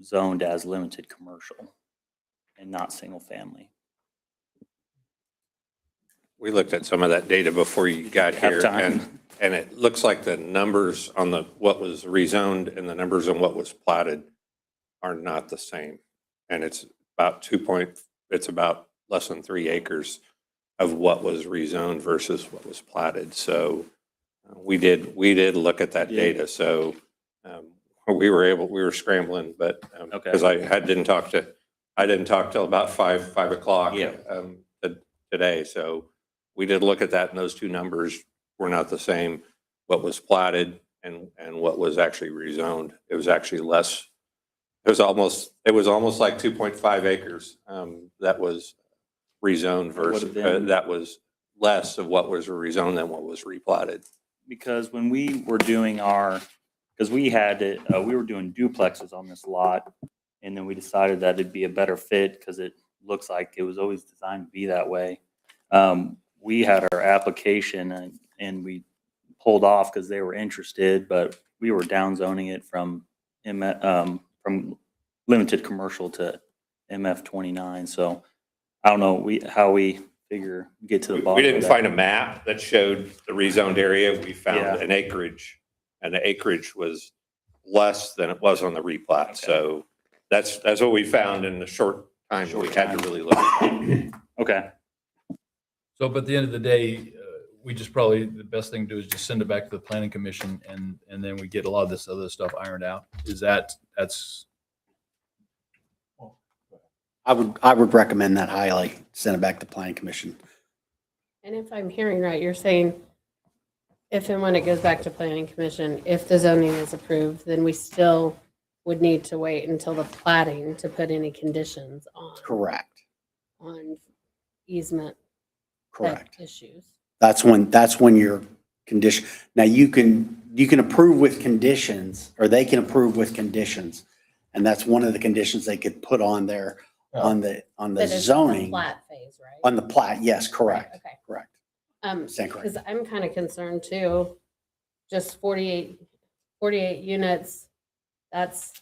zoned as limited commercial and not single family. We looked at some of that data before you got Have here, time. and it looks like the numbers on what was rezoned and the numbers on what was platted are not the same. And it's about it's about less than 3 acres of what was rezoned versus what was platted. So we did look at that Yeah. data. So we were scrambling, but Okay. because I didn't talk till about 5 o'clock Yeah. today. So we did look at that, and those two numbers were not the same. What was platted and what was actually rezoned, it was actually less. It was almost like 2.5 acres that was rezoned versus that was less of what was rezoned than what was replatted. Because when we were doing because we were doing duplexes on this lot, and then we decided that it'd be a better fit because it looks like it was always designed to be that way. We had our application and we pulled off because they were interested, but we were downzoning it from limited commercial to MF 29. So I don't know how we get to the bottom. We didn't of that. find a map that showed the rezoned area. We found Yeah. an acreage, and the acreage was less than it was on the replat. Okay. So that's what we found in the short time we had to really look. Okay. So, but at the end of the day, we just probably, the best thing to do is just send it back to the planning commission and then we get a lot of this other stuff ironed out. That's. I would recommend that highly, send it back to planning commission. And if I'm hearing right, you're saying if and when it goes back to planning commission, if the zoning is approved, then we still would need to wait until the plating to put any conditions Correct, on easement correct. issues. That's when your condition, now you can approve with conditions, or they can approve with conditions. And that's one of the conditions they could put on there on the That is the zoning. plat phase, right? On the plat, yes, correct, Okay. correct. Because correct. I'm kind of concerned too, just 48 units, that's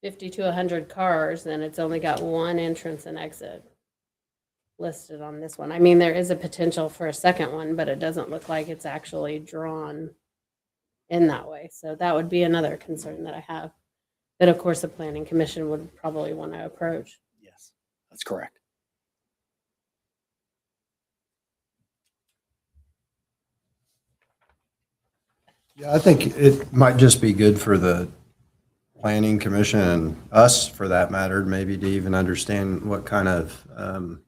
50 to 100 cars, and it's only got one entrance and exit listed on this one. I mean, there is a potential for a second one, but it doesn't look like it's actually drawn in that way. So that would be another concern that I have, that of course the planning commission would probably want to approach. Yes, that's correct. Yeah, I think it might just be good for the planning commission and us, for that matter, maybe to even understand what kind of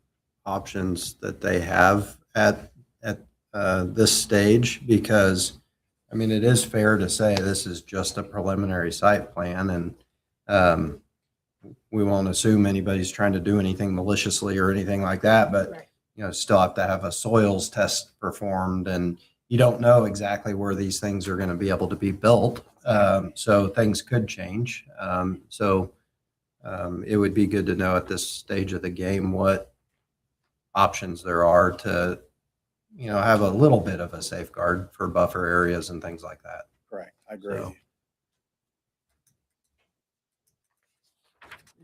options that they have at this stage, because, I mean, it is fair to say this is just a preliminary site plan, and we won't assume anybody's trying to do anything maliciously or anything like that, but, Right. you know, still have to have a soils test performed, and you don't know exactly where these things are going to be able to be built. So things could change. It would be good to know at this stage of the game what options there are to, you know, have a little bit of a safeguard for buffer areas and things like that. Correct, I agree. So,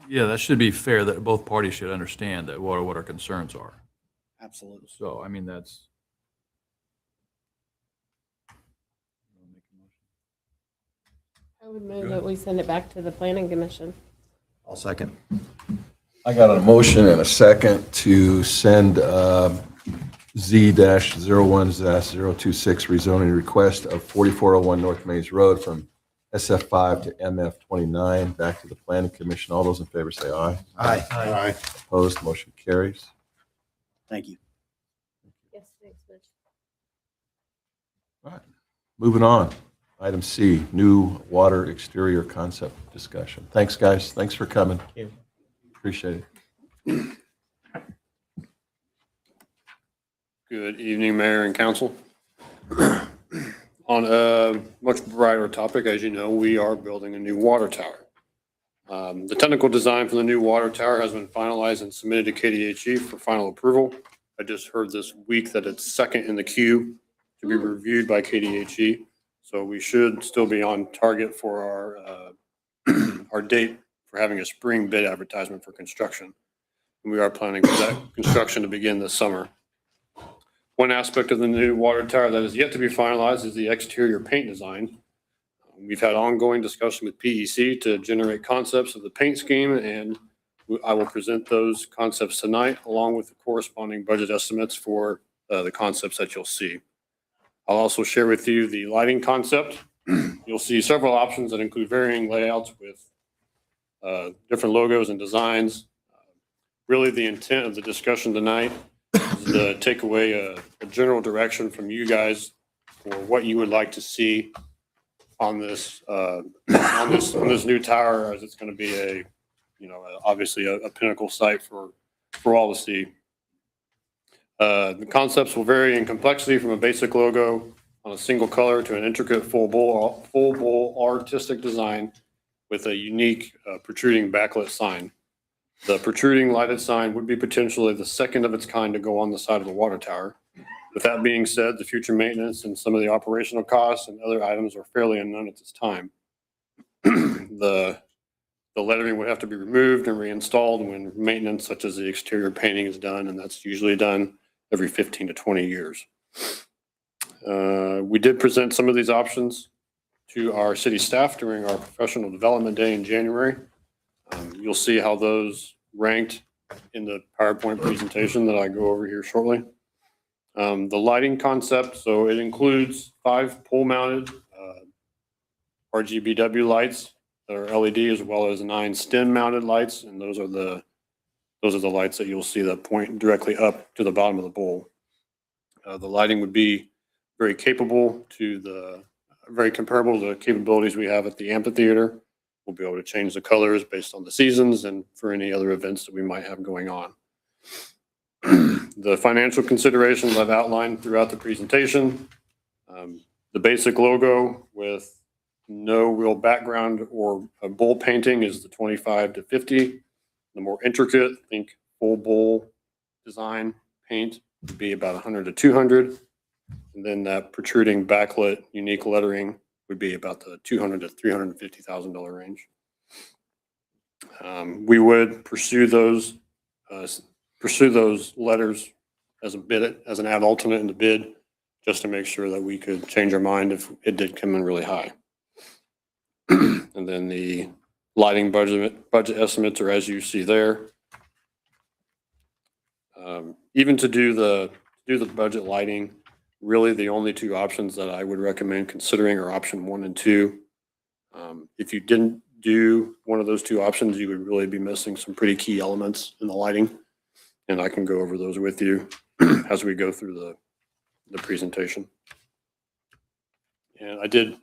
Yeah, that should be fair, that both parties should understand that what our concerns are. Absolutely. So, I mean, that's. I would move that we send it back to the planning commission. I'll second. I got a motion and a second to send Z-01-026 rezoning request of 4401 North Maze Road from SF5 to MF29 back to the planning commission. All those in favor say aye. Aye. Aye. Opposed, motion carries. Thank you. Yes, thanks, Mitch. All right, moving on. Item C, new water exterior concept discussion. Thanks, guys. Thanks for coming. you. Appreciate it. Good evening, Mayor and Council. On a much brighter topic, as you know, we are building a new water tower. The technical design for the new water tower has been finalized and submitted to KDHE for final approval. I just heard this week that it's second in the queue to be reviewed by KDHE. So we should still be on target for our date for having a spring bid advertisement for construction. And we are planning for that construction to begin this summer. One aspect of the new water tower that is yet to be finalized is the exterior paint design. We've had ongoing discussion with PEC to generate concepts of the paint scheme, and I will present those concepts tonight along with the corresponding budget estimates for the concepts that you'll see. I'll also share with you the lighting concept. You'll see several options that include varying layouts with different logos and designs. Really, the intent of the discussion tonight is to take away a general direction from you guys for what you would like to see on this new tower, as it's going to be obviously a pinnacle site for all to see. The concepts will vary in complexity from a basic logo on a single color to an intricate full bowl artistic design with a unique protruding backlit sign. The protruding lighted sign would be potentially the second of its kind to go on the side of the water tower. With that being said, the future maintenance and some of the operational costs and other items are fairly unknown at this time. The lettering would have to be removed and reinstalled when maintenance such as the exterior painting is done, and that's usually done every 15 to 20 years. We did present some of these options to our city staff during our professional development day in January. You'll see how those ranked in the PowerPoint presentation that I go over here shortly. The lighting concept, so it includes 5 pole-mounted RGBW lights that are LED, as well as 9 stem-mounted lights, and those are the lights that you'll see that point directly up to the bottom of the bowl. The lighting would be very comparable to the capabilities we have at the amphitheater. We'll be able to change the colors based on the seasons and for any other events that we might have going on. The financial considerations I've outlined throughout the presentation. The basic logo with no real background or a bowl painting is the 25 to 50. The more intricate, think full bowl design paint would be about 100 to 200. And then that protruding backlit unique lettering would be about the $200,000 to $350,000 range. We would pursue those letters as an ad alternate in the bid, just to make sure that we could change our mind if it did come in really high. And then the lighting budget estimates are as you see there. Even to do the budget lighting, really the only 2 options that I would recommend considering are option 1 and 2. If you didn't do one of those 2 options, you would really be missing some pretty key elements in the lighting. And I can go over those with you as we go through the presentation. And I did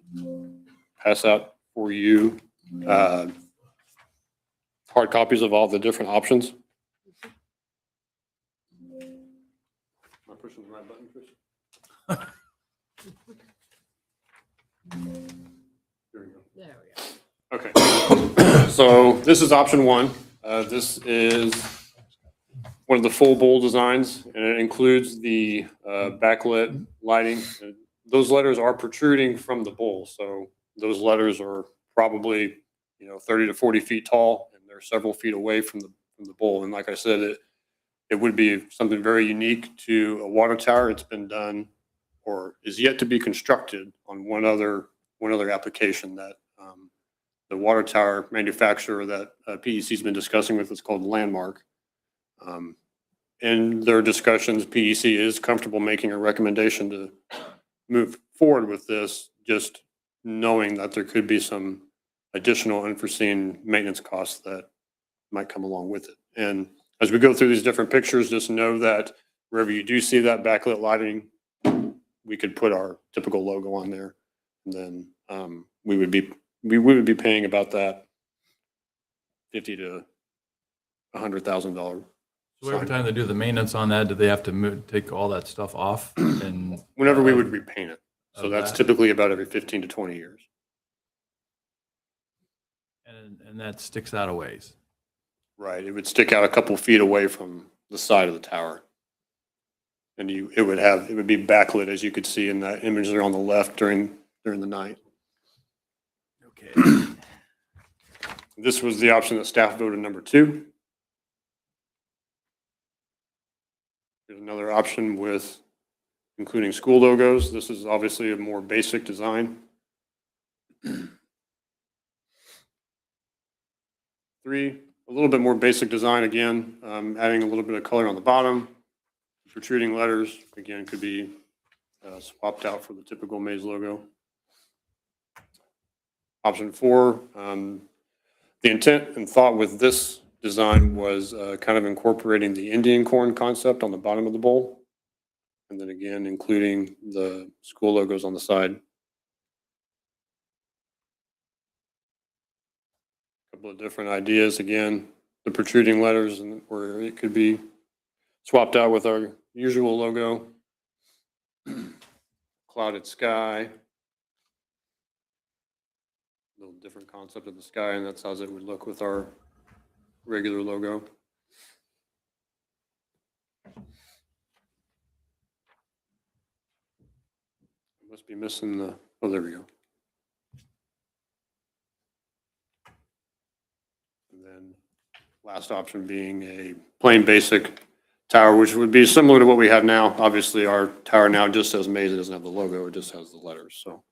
pass out for you hard copies of all the different options. Am I pushing the right button, Chris? There we go. There we go. Okay. So this is option 1. This is one of the full bowl designs, and it includes the backlit lighting. Those letters are protruding from the bowl, so those letters are probably 30 to 40 feet tall, and they're several feet away from the bowl. And like I said, it would be something very unique to a water tower. It's been done or is yet to be constructed on one other application that the water tower manufacturer that PEC's been discussing with is called Landmark. In their discussions, PEC is comfortable making a recommendation to move forward with this, just knowing that there could be some additional unforeseen maintenance costs that might come along with it. And as we go through these different pictures, just know that wherever you do see that backlit lighting, we could put our typical logo on there. And then we would be paying about that $50,000 to $100,000. So every time they do the maintenance on that, do they have to take all that stuff off? And whenever we would repaint it. So of that's that? typically about every 15 to 20 years. And that sticks out a ways. Right. It would stick out a couple feet away from the side of the tower. And it would be backlit, as you could see in that image there on the left during the night. Okay. This was the option that staff voted number 2. There's another option with including school logos. This is obviously a more basic design. 3, a little bit more basic design again, adding a little bit of color on the bottom. Protruding letters, again, could be swapped out for the typical Maize logo. Option 4, the intent and thought with this design was kind of incorporating the Indian corn concept on the bottom of the bowl. And then again, including the school logos on the side. A couple of different ideas. Again, the protruding letters, and where it could be swapped out with our usual logo. Clouded sky. A little different concept of the sky, and that's how it would look with our regular logo. Must be missing the, oh, there we go. And then last option being a plain basic tower, which would be similar to what we have now. Obviously, our tower now just says Maize. It doesn't have the logo. It just has the letters. So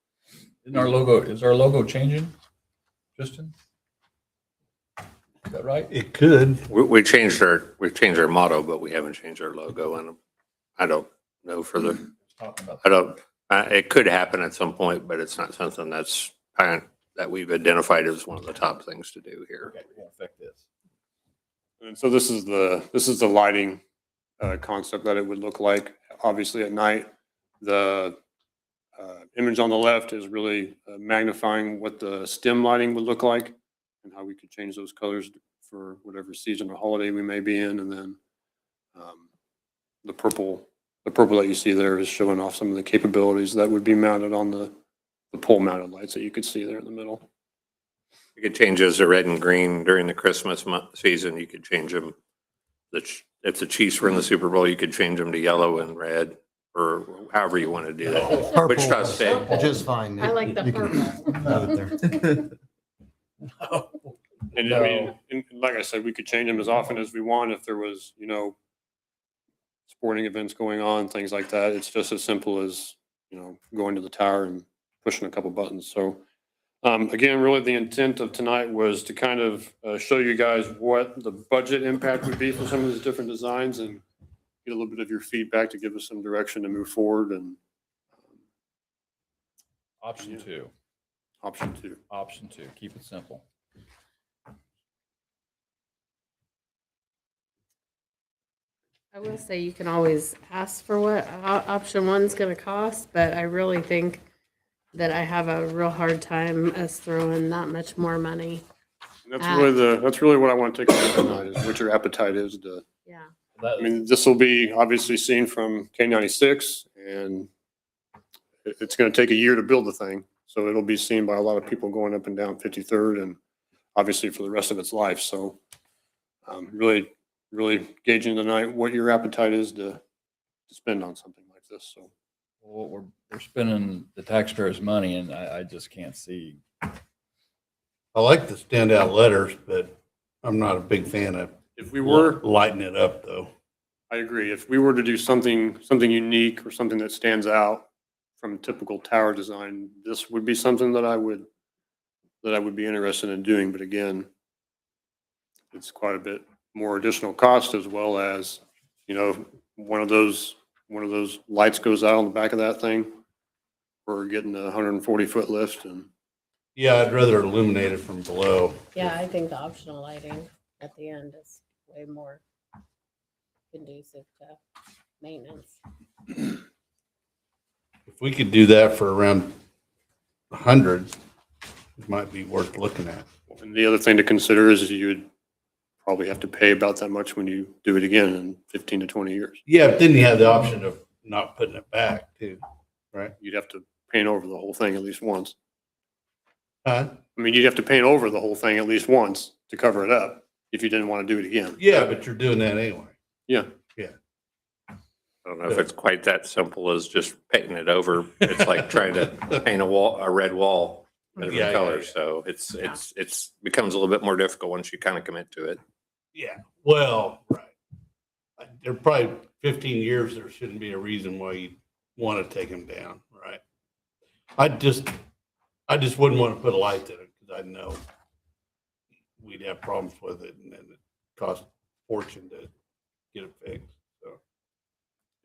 Is our logo changing, Tristan? Is that right? It could. We changed our motto, but we haven't changed our logo, and I don't know for the, Talking about I don't, it could happen at some point, but it's not something that we've identified as one of the top things to do here. Okay, it won't affect this. and so this is the lighting concept that it would look like. Obviously, at night, the image on the left is really magnifying what the stem lighting would look like and how we could change those colors for whatever season or holiday we may be in. And then the purple that you see there is showing off some of the capabilities that would be mounted on the pole mounted lights that you could see there in the middle. You could change those to red and green during the Christmas season. You could change them. If the Chiefs were in the Super Bowl, you could change them to yellow and red, or however you want to do that. Wichita State. Just fine. I like the You can purple. have it there. And I mean, and like I said, we could change them as often as we want if there was, sporting events going on, things like that. It's just as simple as, going to the tower and pushing a couple buttons. So again, really the intent of tonight was to kind of show you guys what the budget impact would be for some of these different designs and get a little bit of your feedback to give us some direction to move forward. And Option 2. option 2. Option 2. Keep it simple. I will say you can always ask for what option 1's going to cost, but I really think that I have a real hard time us throwing that much more money. And that's really what I want to take away tonight is what your appetite is to. Yeah. I mean, this will be obviously seen from K96, and it's going to take a year to build the thing. So it'll be seen by a lot of people going up and down 53rd and obviously for the rest of its life. So really gauging tonight what your appetite is to spend on something like this. So Well, we're spending the taxpayers' money, and I just can't see. I like the standout letters, but I'm not a big fan of if we were, lighting it up, though. I agree. If we were to do something unique or something that stands out from typical tower design, this would be something that I would be interested in doing. But again, it's quite a bit more additional cost, as well as, one of those lights goes out on the back of that thing. We're getting a 140-foot lift, and Yeah, I'd rather illuminate it from below. Yeah, I think the optional lighting at the end is way more conducive to maintenance. If we could do that for around 100, it might be worth looking at. and the other thing to consider is you would probably have to pay about that much when you do it again in 15 to 20 years. Yeah, but then you have the option of not putting it back, too, right? You'd have to paint over the whole thing at least once. Huh? I mean, you'd have to paint over the whole thing at least once to cover it up if you didn't want to do it again. Yeah, but you're doing that anyway. Yeah. I don't know if it's quite that simple as just painting it over. It's like trying to paint a red wall in Yeah, different yeah, colors. yeah. So it's becomes a little bit more difficult once you kind of commit to it. Yeah, well, right. There probably 15 years, there shouldn't be a reason why you want to take them down, right? I just wouldn't want to put a light in it because I know we'd have problems with it and then it costs a fortune to get it fixed. So,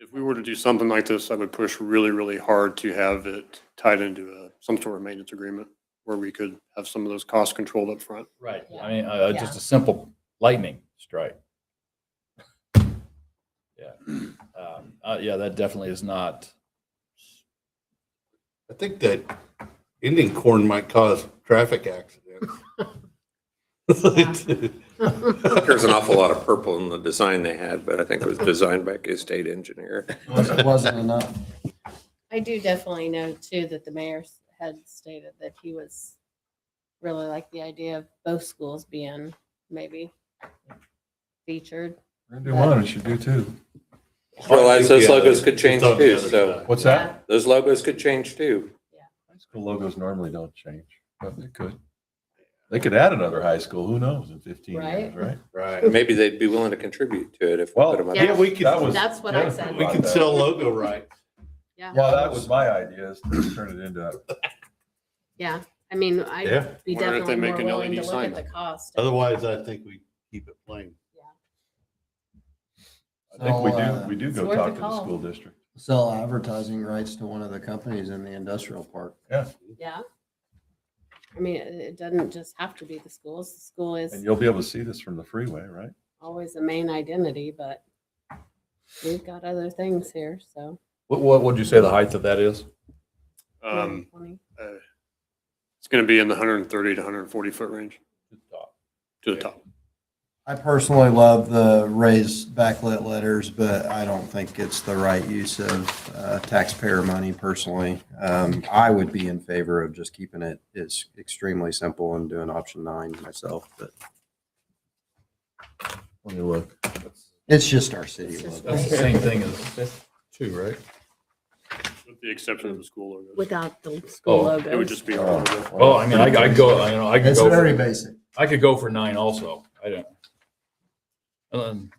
If we were to do something like this, I would push really, really hard to have it tied into some sort of maintenance agreement where we could have some of those costs controlled up front. Right. Yeah. I mean, just a simple lightning strike. Yeah. Yeah, that definitely is not. I think that Indian corn might cause traffic accidents. There's an awful lot of purple in the design they had, but I think it was designed by a state engineer. Wasn't enough. I do definitely know too that the mayor had stated that he was really like the idea of both schools being maybe featured. We're gonna do one, it should do two. Realize those logos could It's change on the too, other so side. What's that? those logos could change too. High school logos normally don't change, but they could. They could add another high school, who knows, in 15 years, Right. right? Right. Maybe they'd be willing to contribute to it if we Well, put them up. Yeah. Yeah, we could, That was- That's what I Jennifer said. we brought could that. sell logo rights. Yeah. Well, that was my idea, is to turn it into, Yeah. I mean, Yeah. I'd be Wonder if they definitely make more an willing to LED look at sign. the cost. Otherwise, I think we keep it plain. I think we So, do it's go worth talk a to the call. school district. Sell advertising rights to one of the companies in the industrial park. Yeah. I mean, it doesn't just have to be the schools. The school And is you'll be able to see this from the freeway, right? always a main identity, but we've got other things here, so. What would you say the height of that is? 120. It's going to be in the 130 to 140 foot range to the top. I personally love the raised backlit letters, but I don't think it's the right use of taxpayer money personally. I would be in favor of just keeping it as extremely simple and doing option 9 myself, but Let me look. it's just our city It's just logo. That's the same thing as 2, right? With the exception of the school logos. Without the school Oh, logos. It would just be our logo. Well, I mean, I could go, I could It's go. very for- basic. I could go for 9 also. I don't.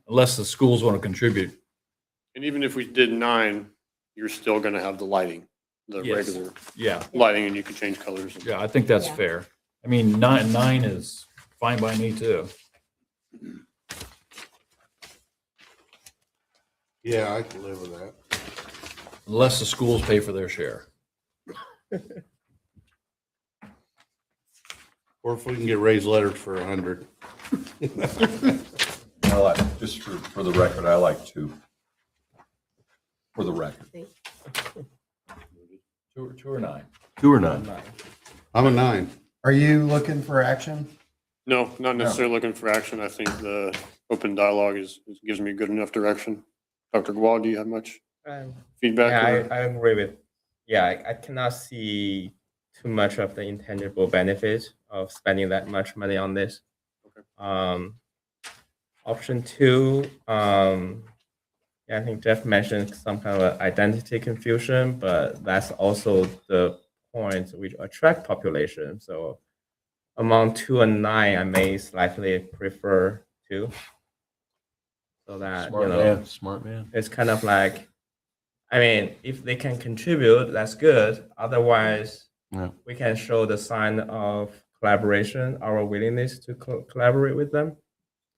Unless the schools want to contribute. And even if we did 9, you're still going to have the lighting, the Yes. regular Yeah, lighting, and you can change colors. yeah, I think that's Yeah. fair. I mean, 9 is fine by me too. Yeah, I can live with that. Unless the schools pay for their share. Or if we can get raised letters for 100. I like, just for the record, I like 2. For the record. 2 or 9. 2 or 9? I'm a 9. Are you looking for action? No, not necessarily looking for action. I think the open dialogue gives me good enough direction. Dr. Gual, do you have much feedback? Yeah, or- I agree with, I cannot see too much of the intangible benefits of spending that much money on this. Okay. Option 2, I think Jeff mentioned some kind of identity confusion, but that's also the point which attract population. So among 2 and 9, I may slightly prefer 2. So that, Smart man, smart man. it's kind of like, I mean, if they can contribute, that's good. Otherwise, Yeah. we can show the sign of collaboration, our willingness to collaborate with them,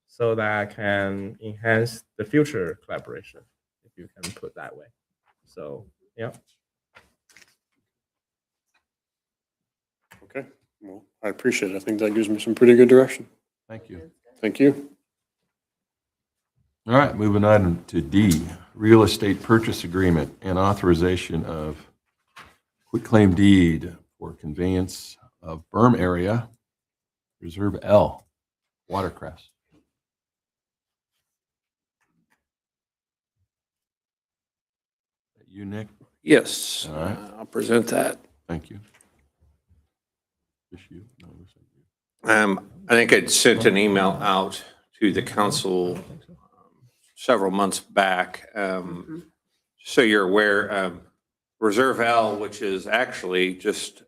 so that can enhance the future collaboration, if you can put that way. So, yeah. Okay, well, I appreciate it. I think that gives me some pretty good direction. Thank you. Thank you. All right, moving on to D, real estate purchase agreement and authorization of quitclaim deed for conveyance of berm area, Reserve L, watercress. You, Nick? Yes, All right. I'll present that. Thank you. Just you? No, this ain't you. I think I'd sent an email out to the council several months back. So you're aware, Reserve L, which is actually just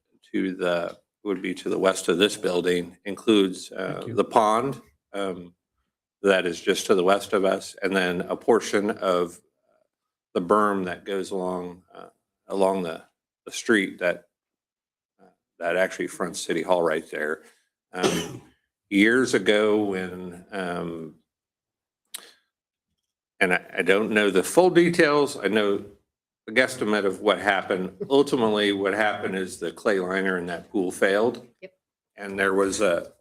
would be to the west of this building, includes the pond that is just to the west of us, and then a portion of the berm that goes along the street that actually fronts City Hall right there. Years ago when, and I don't know the full details, I know the guesstimate of what happened. Ultimately, what happened is the clay liner in that pool failed. Yep. And there was a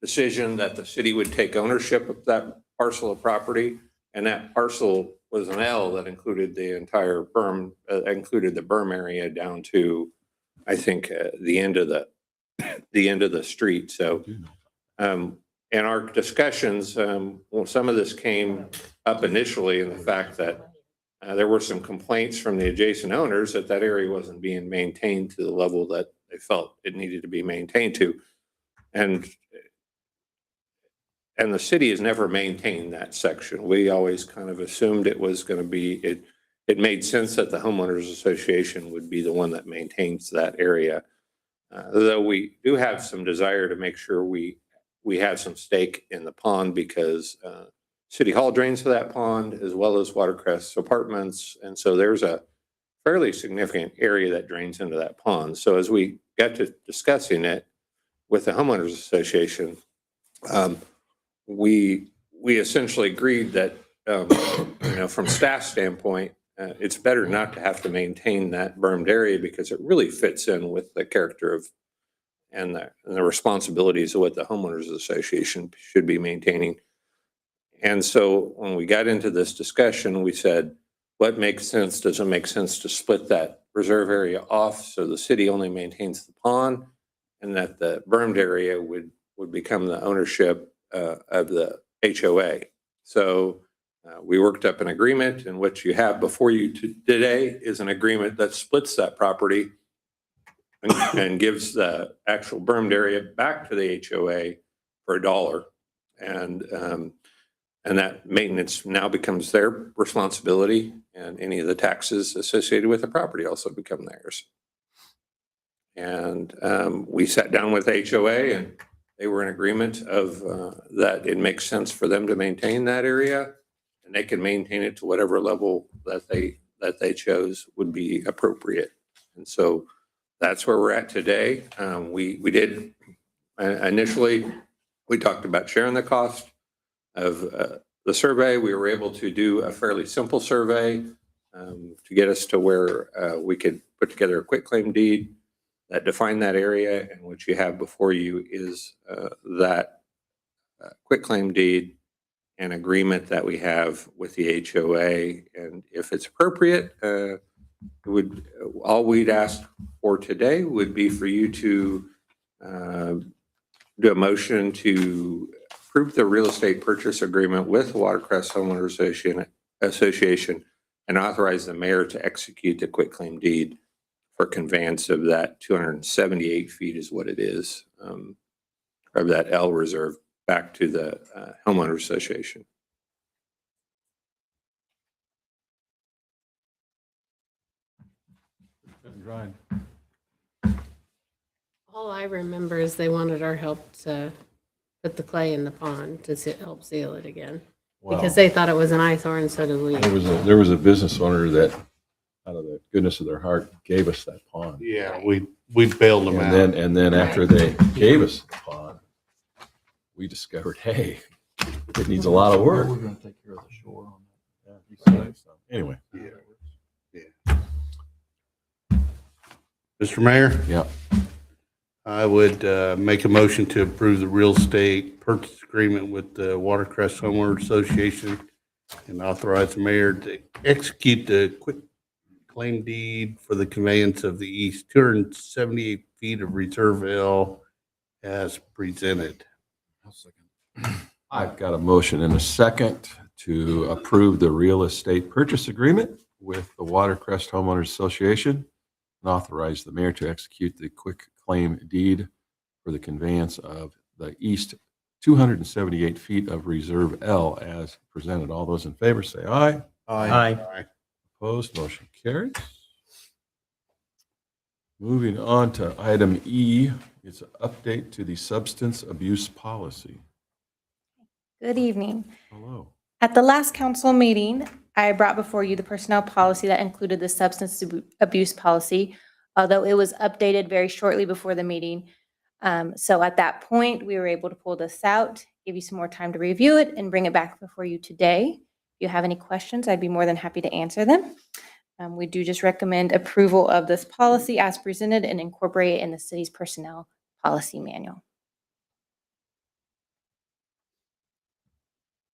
decision that the city would take ownership of that parcel of property. And that parcel was an L that included the entire berm, included the berm area down to, I think, the end of the street. So, in our discussions, well, some of this came up initially in the fact that there were some complaints from the adjacent owners that that area wasn't being maintained to the level that they felt it needed to be maintained to. And the city has never maintained that section. We always kind of assumed it was going to be, it made sense that the homeowners association would be the one that maintains that area. Though we do have some desire to make sure we have some stake in the pond because City Hall drains to that pond as well as Watercrest Apartments. And so there's a fairly significant area that drains into that pond. So as we got to discussing it with the homeowners association, we essentially agreed that, from staff standpoint, it's better not to have to maintain that bermed area because it really fits in with the character of and the responsibilities of what the homeowners association should be maintaining. And so when we got into this discussion, we said, what makes sense? Does it make sense to split that reserve area off so the city only maintains the pond and that the bermed area would become the ownership of the HOA? So we worked up an agreement, and what you have before you today is an agreement that splits that property and gives the actual bermed area back to the HOA for $1. And that maintenance now becomes their responsibility, and any of the taxes associated with the property also become theirs. And we sat down with HOA, and they were in agreement of that it makes sense for them to maintain that area, and they can maintain it to whatever level that they chose would be appropriate. And so that's where we're at today. We did initially, we talked about sharing the cost of the survey. We were able to do a fairly simple survey to get us to where we could put together a quitclaim deed that defined that area. And what you have before you is that quitclaim deed and agreement that we have with the HOA. And if it's appropriate, all we'd ask for today would be for you to do a motion to approve the real estate purchase agreement with Watercrest Homeowners Association and authorize the mayor to execute the quitclaim deed for conveyance of that 278 feet is what it is, of that L reserve back to the homeowners association. Ryan. All I remember is they wanted our help to put the clay in the pond to help seal it again. Because they thought it was an eyesore, and so did we. There was a business owner that, out of the goodness of their heart, gave us that pond. Yeah, we bailed them out. And then after they gave us the pond, we discovered, hey, it needs a lot of work. We're going to take care of the shore on that. Yeah, he said so. Anyway. Yeah. Mr. Mayor? Yeah. I would make a motion to approve the real estate purchase agreement with the Watercrest Homeowners Association and authorize the mayor to execute the quitclaim deed for the conveyance of the east 278 feet of Reserve L as presented. I've got a motion and a second to approve the real estate purchase agreement with the Watercrest Homeowners Association and authorize the mayor to execute the quick claim deed for the conveyance of the east 278 feet of Reserve L as presented. All those in favor say aye. Aye. Opposed, motion carries. Moving on to item E, it's an update to the substance abuse policy. Good evening. Hello. At the last council meeting, I brought before you the personnel policy that included the substance abuse policy, although it was updated very shortly before the meeting. So at that point, we were able to pull this out, give you some more time to review it, and bring it back before you today. If you have any questions, I'd be more than happy to answer them. We do just recommend approval of this policy as presented and incorporate it in the city's personnel policy manual.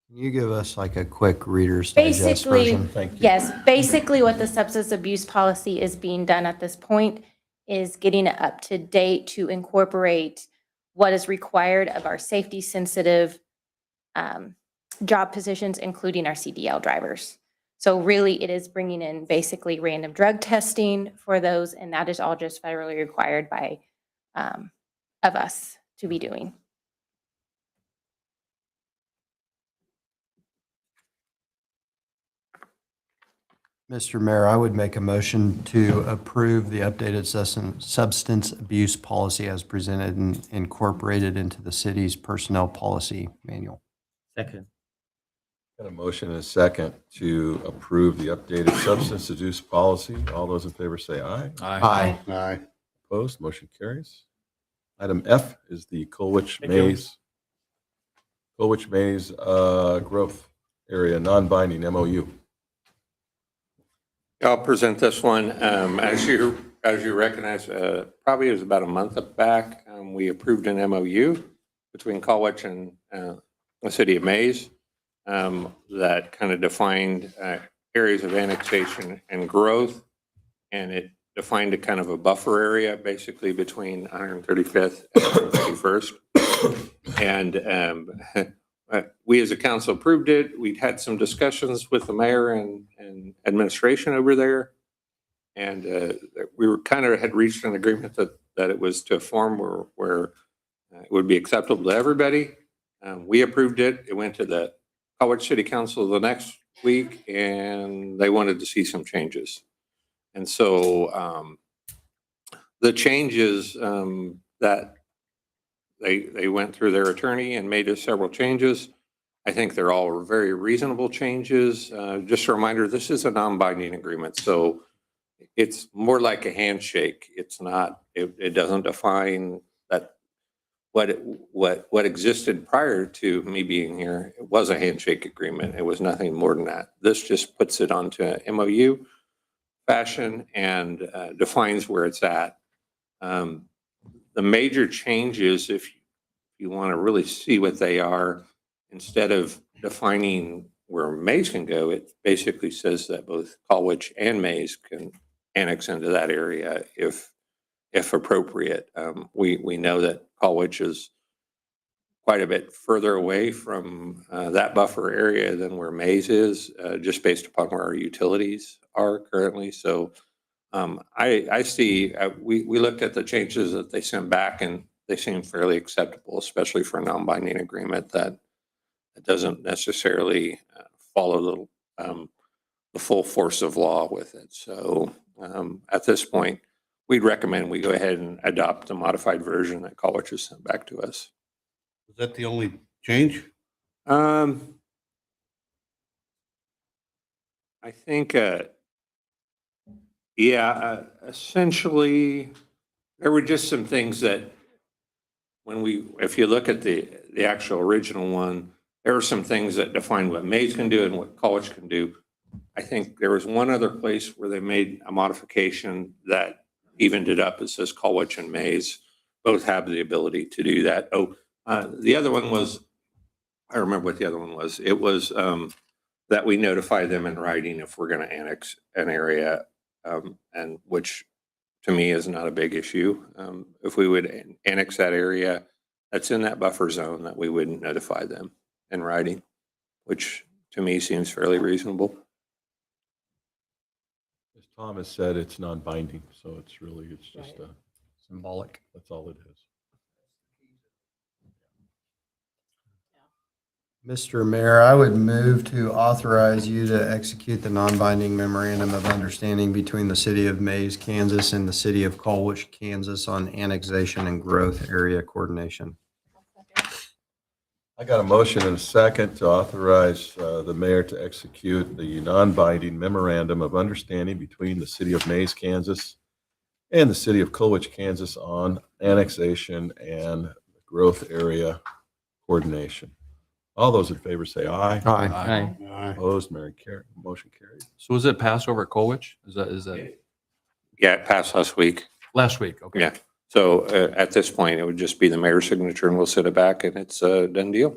Can you give us like a quick Reader's Digest Basically, version? Thank you. yes, basically what the substance abuse policy is being done at this point is getting it up to date to incorporate what is required of our safety sensitive job positions, including our CDL drivers. So really it is bringing in basically random drug testing for those, and that is all just federally required by of us to be doing. Mr. Mayor, I would make a motion to approve the updated substance abuse policy as presented and incorporated into the city's personnel policy manual. Second. Got a motion and a second to approve the updated substance abuse policy. All those in favor say aye. Aye. Aye. Opposed, motion carries. Item F is the Colwich Thank you. Maze growth area, non-binding MOU. I'll present this one. As you recognize, probably it was about a month back, we approved an MOU between Colwich and the city of Maize that kind of defined areas of annexation and growth. And it defined a kind of a buffer area, basically between 135th and 131st. And we as a council approved it. We'd had some discussions with the mayor and administration over there. And we were kind of had reached an agreement that it was to a form where it would be acceptable to everybody. We approved it. It went to the Colwich City Council the next week, and they wanted to see some changes. And so the changes that they went through their attorney and made us several changes. I think they're all very reasonable changes. Just a reminder, this is a non-binding agreement, so it's more like a handshake. It's not. It doesn't define that what existed prior to me being here. It was a handshake agreement. It was nothing more than that. This just puts it onto an MOU fashion and defines where it's at. The major changes, if you want to really see what they are, instead of defining where Maize can go, it basically says that both Colwich and Maize can annex into that area if appropriate. We know that Colwich is quite a bit further away from that buffer area than where Maize is, just based upon where our utilities are currently. So I see, we looked at the changes that they sent back and they seem fairly acceptable, especially for a non-binding agreement that doesn't necessarily follow the full force of law with it. So at this point, we'd recommend we go ahead and adopt the modified version that Colwich has sent back to us. Is that the only change? I think, essentially, there were just some things that if you look at the actual original one, there are some things that define what Maize can do and what Colwich can do. I think there was one other place where they made a modification that evened it up. It says Colwich and Maize both have the ability to do that. The other one was, I remember what the other one was. It was that we notify them in writing if we're going to annex an area, and which to me is not a big issue. If we would annex that area that's in that buffer zone, that we wouldn't notify them in writing, which to me seems fairly reasonable. Tom has said it's non-binding, so it's just Right. Symbolic. that's all it is. Mr. Mayor, I would move to authorize you to execute the non-binding memorandum of understanding between the city of Maize, Kansas and the city of Colwich, Kansas on annexation and growth area coordination. I got a motion and a second to authorize the mayor to execute the non-binding memorandum of understanding between the city of Maize, Kansas and the city of Colwich, Kansas on annexation and growth area coordination. All those in favor say aye. Aye. Aye. Opposed, motion carried. So was it passed over at Colwich? Is that Yeah, it passed last week. last week? Okay. Yeah. So at this point, it would just be the mayor's signature and we'll sit it back and it's a done deal.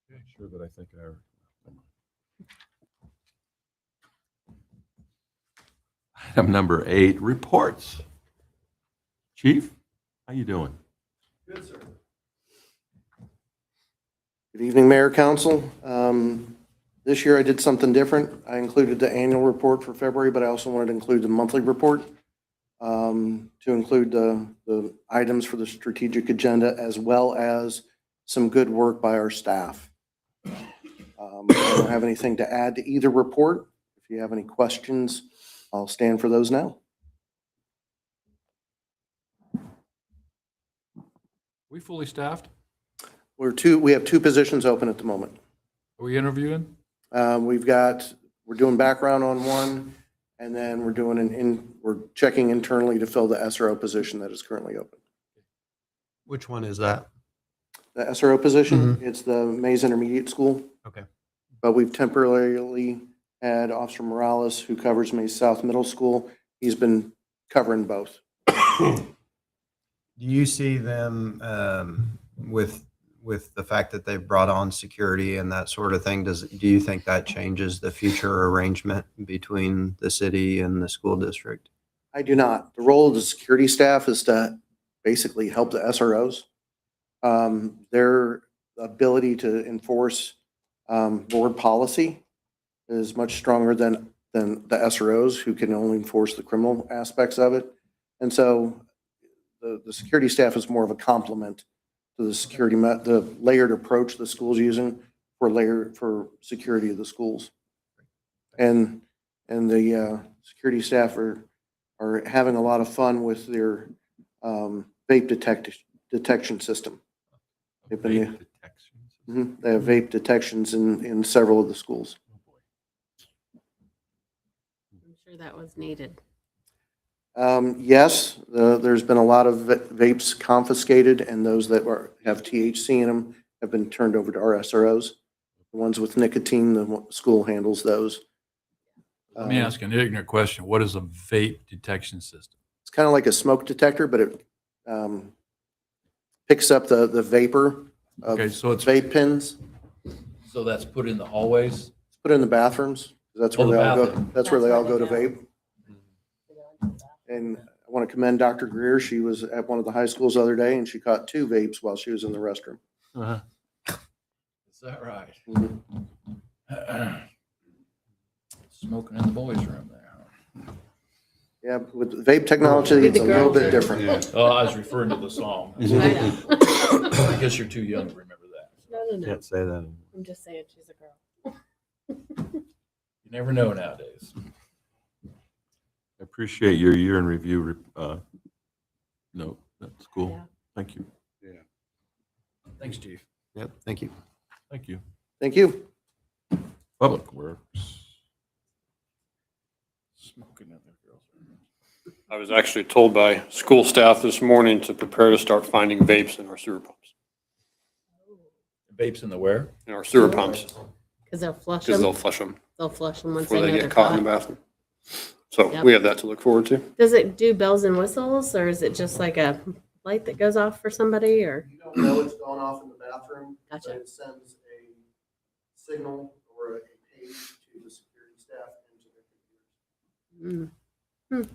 Okay, sure, but I think Item number 8, reports. Chief, how you doing? Good, sir. Good evening, Mayor, Council. This year I did something different. I included the annual report for February, but I also wanted to include the monthly report to include the items for the strategic agenda as well as some good work by our staff. I don't have anything to add to either report. If you have any questions, I'll stand for those now. We fully staffed? We have 2 positions open at the moment. Are we interviewing? We're doing background on one, and then we're checking internally to fill the SRO position that is currently open. Which one is that? The SRO position, it's the Maize Intermediate School. Okay. But we've temporarily had Officer Morales, who covers Maize South Middle School. He's been covering both. Do you see them with the fact that they've brought on security and that sort of thing? Do you think that changes the future arrangement between the city and the school district? I do not. The role of the security staff is to basically help the SROs. Their ability to enforce board policy is much stronger than the SROs, who can only enforce the criminal aspects of it. And so the security staff is more of a complement to the layered approach the school's using for security of the schools. And the security staff are having a lot of fun with their vape detection system. They have vape detections in several of the schools. I'm sure that was needed. Yes, there's been a lot of vapes confiscated, and those that have THC in them have been turned over to our SROs. The ones with nicotine, the school handles those. Let me ask an ignorant question. What is a vape detection system? It's kind of like a smoke detector, but it picks up the vapor of vape pens. So that's put in the hallways? It's put in the bathrooms. That's where Oh, the they all go. bathroom. That's where they all go to vape. And I want to commend Dr. Greer. She was at one of the high schools the other day, and she caught 2 vapes while she was in the restroom. Is that right? Smoking in the boys' room there. Yeah, with vape technology, it's a little bit different. Oh, I was referring to the song. I guess you're too young to remember that. No. Can't say that. I'm just saying she's a girl. You never know nowadays. I appreciate your year in review note. That's cool. Yeah. Thank you. Thanks, Chief. Yep, thank you. Thank you. Thank you. Public Works. Smoking in the girls' room. I was actually told by school staff this morning to prepare to start finding vapes in our sewer pumps, Vapes in the where? in our sewer pumps, Because they'll flush because them. they'll flush them They'll flush them once before they they know get they're caught in the caught. bathroom. So Yep. we have that to look forward to. Does it do bells and whistles, or is it just like a light that goes off for somebody, or? You don't know it's going off in the bathroom, but Gotcha. it sends a signal or a page to the security staff into their computers. Mm.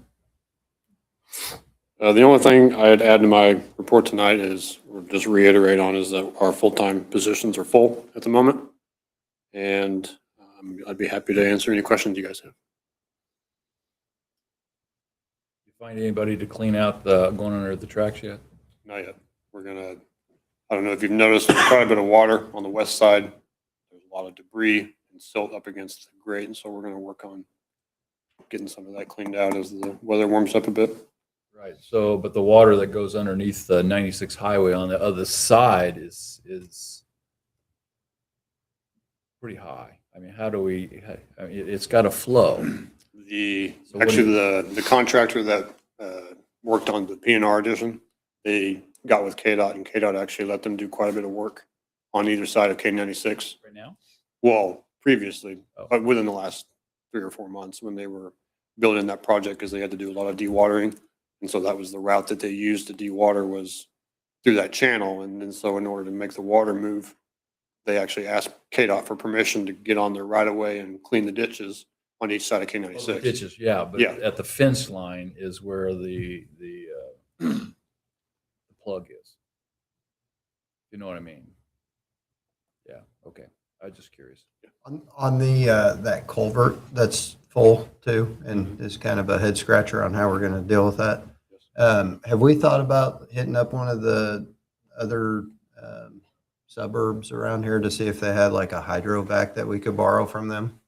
The only thing I'd add to my report tonight is, or just reiterate on, is that our full-time positions are full at the moment. And I'd be happy to answer any questions you guys have. Find anybody to clean out the, going under the tracks yet? Not yet. We're gonna, I don't know if you've noticed, there's quite a bit of water on the west side. There's a lot of debris and silt up against the grate, and so we're gonna work on getting some of that cleaned out as the weather warms up a bit. Right, so, but the water that goes underneath the 96 highway on the other side is pretty high. I mean, how do we, I mean, it's got to flow. So what do Actually, the contractor that worked on the PNR addition, they got with KDOT, and KDOT actually let them do quite a bit of work on either side of K96. Right now? Well, previously, Oh. but within the last 3 or 4 months when they were building that project, because they had to do a lot of dewatering. And so that was the route that they used to dewater, was through that channel. And then so in order to make the water move, they actually asked KDOT for permission to get on their right of way and clean the ditches on each side of K96. The ditches, yeah, but Yeah. at the fence line is where the plug is. You know what I mean? Yeah, okay. I was just curious. On the, that culvert that's full too, and is kind of a head scratcher on how we're gonna deal with that. Have we thought about hitting up one of the other, suburbs around here to see if they had like a hydrovac that we could borrow from them?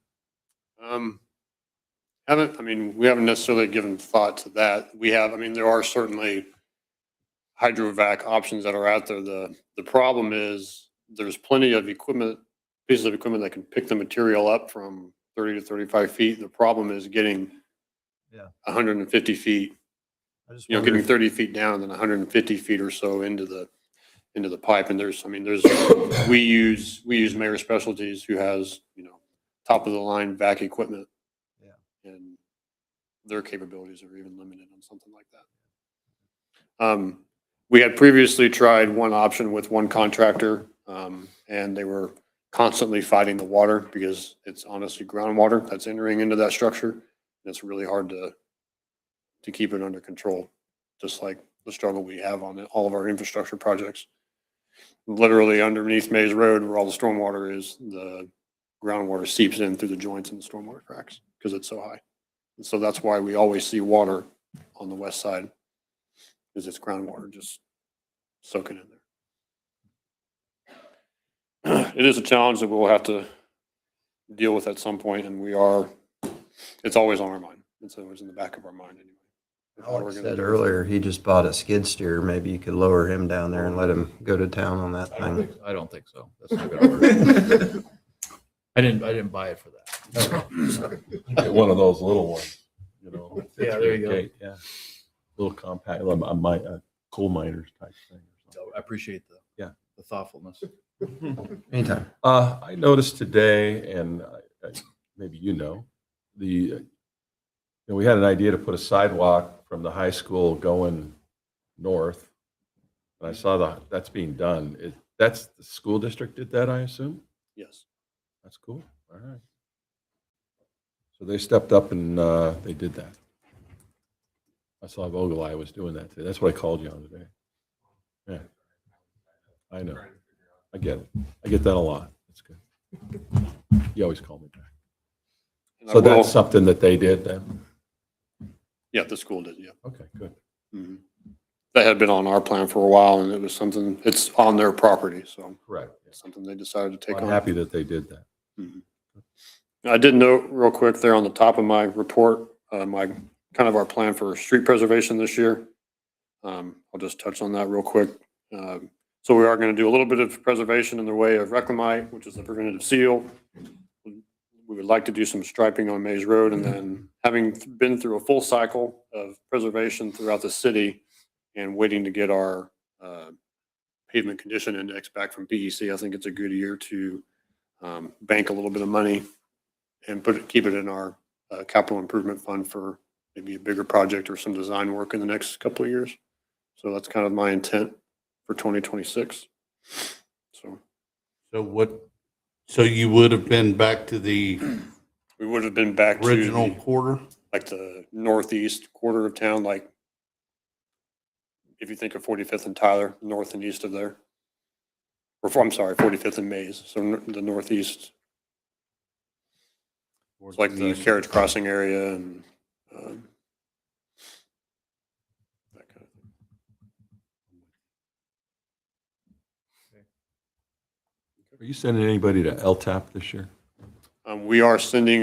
We haven't necessarily given thought to that. We have, I mean, there are certainly hydrovac options that are out there. The problem is there's plenty of equipment, pieces of equipment that can pick the material up from 30 to 35 feet. The problem is getting 150 feet, getting 30 feet down and then 150 feet or so into the pipe. And we use Mayor Specialties, who has, top of the line vac equipment. And their capabilities are even limited on something like that. We had previously tried one option with one contractor, and they were constantly fighting the water because it's honestly groundwater that's entering into that structure. And it's really hard to keep it under control, just like the struggle we have on all of our infrastructure projects. Literally underneath Maize Road, where all the stormwater is, the groundwater seeps in through the joints in the stormwater cracks because it's so high. And so that's why we always see water on the west side, is it's groundwater just soaking in there. It is a challenge that we'll have to deal with at some point, and it's always on our mind. It's always in the back of our mind anyway. Alex said earlier, he just bought a skid steer. Maybe you could lower him down there and let him go to town on that thing. I don't think so. That's not gonna work. I didn't buy it for that. Get one of those little ones, Yeah, there you go. Okay, yeah. Little compact, coal miners type thing. So I appreciate the thoughtfulness. Anytime. I noticed today, and maybe we had an idea to put a sidewalk from the high school going north. And I saw that's being done. That's the school district did that, I assume? Yes. That's cool. All right. So they stepped up and they did that. I saw Vogelai was doing that today. That's what I called you on today. Yeah. I know. I get it. I get that a lot. That's good. You always call me back. And So that's something that they did then? Yeah, the school did, yeah. Okay, good. Mhm. That had been on our plan for a while, and it was something, it's on their property, so. Correct. It's something they decided to take I'm on. happy that they did that. I did note real quick there on the top of my report, our plan for street preservation this year. I'll just touch on that real quick. So we are going to do a little bit of preservation in the way of reclamite, which is the preventative seal. We would like to do some striping on Maize Road, and then having been through a full cycle of preservation throughout the city and waiting to get our pavement condition index back from PEC, I think it's a good year to bank a little bit of money and keep it in our capital improvement fund for maybe a bigger project or some design work in the next couple of years. So that's kind of my intent for 2026. So you would have been back to the We would have been back to original the, quarter? like the northeast quarter of town, like if you think of 45th and Tyler, north and east of there. I'm sorry, 45th and Maize, so the northeast. It's like the carriage crossing area and Are you sending anybody to LTAP this year? We are sending,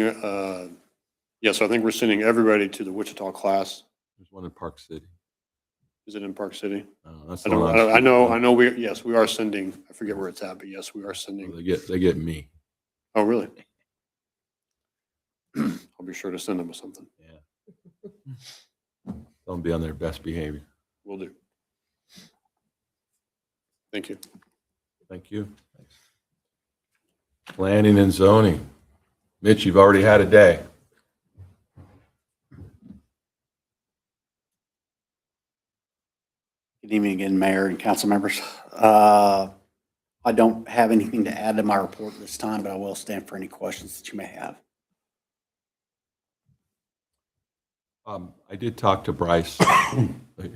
yes, I think we're sending everybody to the Wichita class. There's one in Park City. Is it in Park City? That's I the don't, one I'm I know, yes, we are sending, I forget where it's at, but yes, we are sending. They get me. Oh, really? I'll be sure to send them something. They'll be on their best behavior. Will do. Thank you. Thank you. Thanks. Planning and zoning. Mitch, you've already had a day. Good evening again, Mayor and council members. I don't have anything to add to my report this time, but I will stand for any questions that you may have. I did talk to Bryce.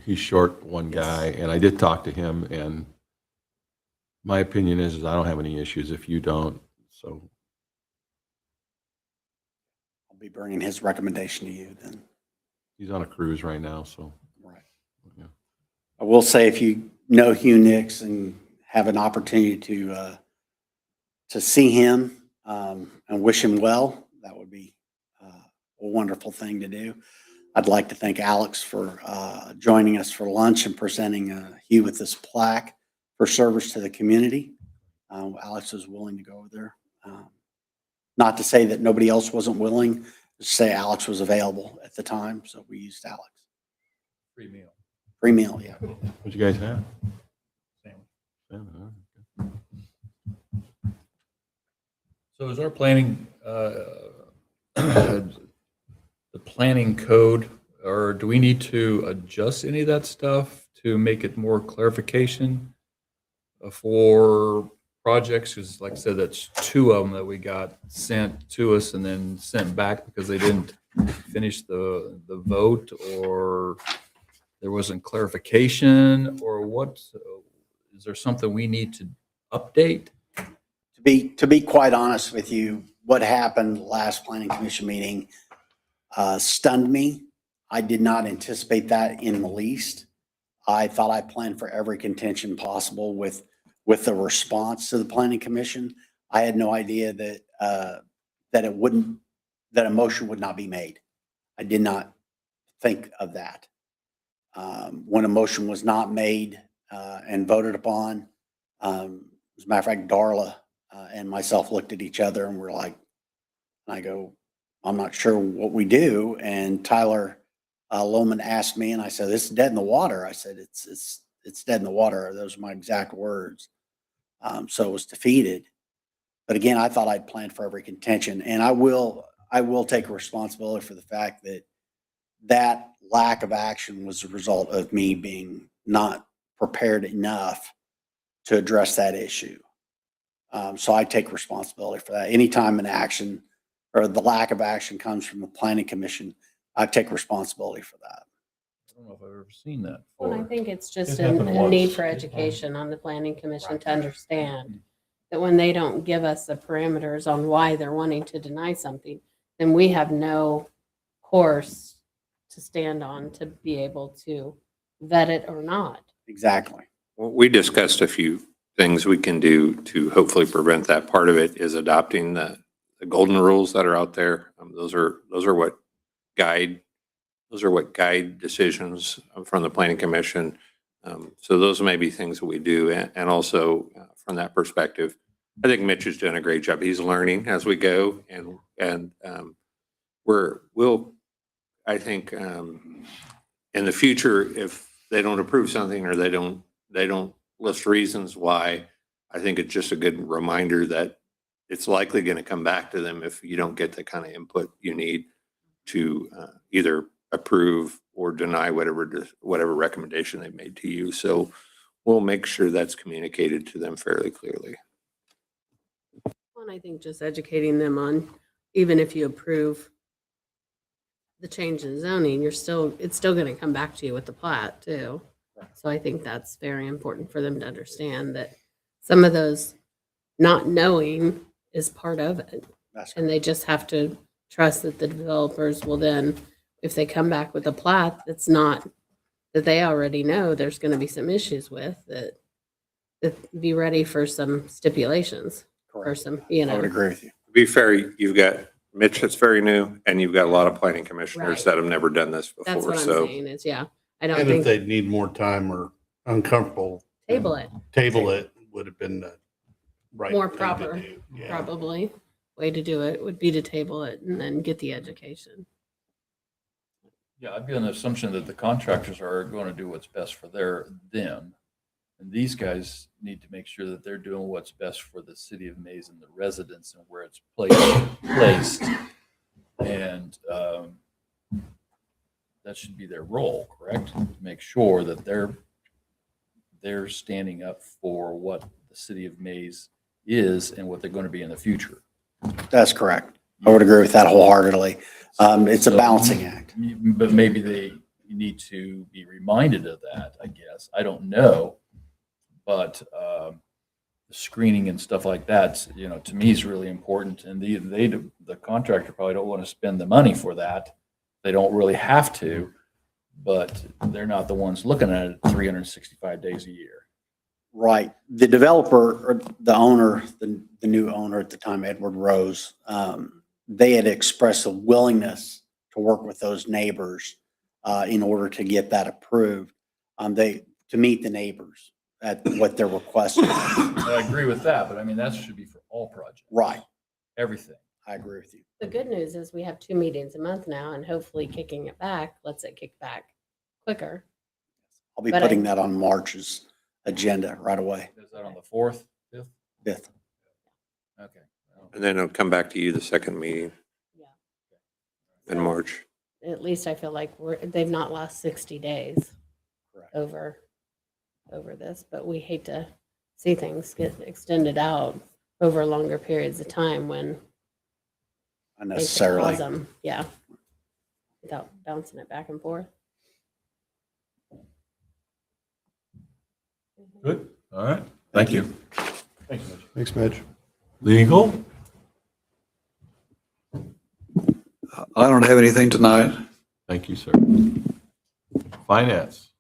He's short one guy, and I did talk to him, and my opinion is I don't have any issues if you don't. So I'll be bringing his recommendation to you then. he's on a cruise right now, so. Right. Yeah. I will say if you know Hugh Nix and have an opportunity to see him and wish him well, that would be a wonderful thing to do. I'd like to thank Alex for joining us for lunch and presenting Hugh with this plaque for service to the community. Alex was willing to go over there. Not to say that nobody else wasn't willing, just say Alex was available at the time, so we used Alex. Free meal. Free meal, yeah. What'd you guys have? Salmon. Huh? So is our planning, the planning code, or do we need to adjust any of that stuff to make it more clarification for projects? Because like I said, that's 2 of them that we got sent to us and then sent back because they didn't finish the vote, or there wasn't clarification, or what? Is there something we need to update? To be quite honest with you, what happened last planning commission meeting stunned me. I did not anticipate that in the least. I thought I planned for every contention possible with the response to the planning commission. I had no idea that that a motion would not be made. I did not think of that. When a motion was not made and voted upon, as a matter of fact, Darla and myself looked at each other and we're like, and I go, I'm not sure what we do. And Tyler Lohman asked me, and I said, "This is dead in the water." I said, "It's dead in the water." Those are my exact words. So it was defeated. But again, I thought I'd planned for every contention, and I will take responsibility for the fact that lack of action was a result of me being not prepared enough to address that issue. So I take responsibility for that. Anytime an action or the lack of action comes from the planning commission, I take responsibility for that. I don't know if I've ever seen that Well, I before. think it's just It a happened need once. for education on the planning commission to understand that when they don't give us the parameters on why they're wanting to deny something, then we have no course to stand on to be able to vet it or not. Exactly. Well, we discussed a few things we can do to hopefully prevent that. Part of it is adopting the golden rules that are out there. Those are what guide decisions from the planning commission. So those may be things that we do. And also from that perspective, I think Mitch is doing a great job. He's learning as we go, and I think in the future, if they don't approve something or they don't list reasons why, I think it's just a good reminder that it's likely going to come back to them if you don't get the kind of input you need to either approve or deny whatever recommendation they made to you. So we'll make sure that's communicated to them fairly clearly. And I think just educating them on, even if you approve the change in zoning, it's still going to come back to you with the plat too. So I think that's very important for them to understand that some of those not knowing is part of it. And they just have to trust that the developers will then, if they come back with a plat that's not, that they already know there's going to be some issues with, that be ready for some stipulations or Correct. some, I would agree with you. To be fair, you've got Mitch that's very new, and you've got a lot of planning commissioners Right. that have never done this That's before, what I'm so. saying is, yeah, I don't And if think they need more time or uncomfortable, table it table it would have been the right more thing to proper, do. Yeah. probably. Way to do it would be to table it and then get the education. Yeah, I'd be on the assumption that the contractors are going to do what's best for them. And these guys need to make sure that they're doing what's best for the city of Maize and the residents and where it's placed. And that should be their role, correct? To make sure that they're standing up for what the city of Maize is and what they're going to be in the future. That's correct. I would agree with that wholeheartedly. It's a balancing act. But maybe they need to be reminded of that, I guess. I don't know. But the screening and stuff like that, to me is really important. And the contractor probably don't want to spend the money for that. They don't really have to, but they're not the ones looking at it 365 days a year. Right. The developer or the owner, the new owner at the time, Edward Rose, they had expressed a willingness to work with those neighbors in order to get that approved. To meet the neighbors at what they're requesting. I agree with that, but I mean, that should be for all projects. Right. Everything. I agree with you. The good news is we have 2 meetings a month now, and hopefully kicking it back lets it kick back quicker. I'll be But putting that on March's agenda right away. Is that on the 4th, 5th? 5th. Okay. And then it'll come back to you the second meeting Yeah. in March. At least I feel like they've not lost 60 days Correct. over this, but we hate to see things get extended out over longer periods of time when they could Unnecessarily. cause them, yeah, without bouncing it back and forth. Good. All right. Thank you. Thanks, Mitch. Thanks, Mitch. Legal? I don't have anything tonight. Thank you, sir. Finance?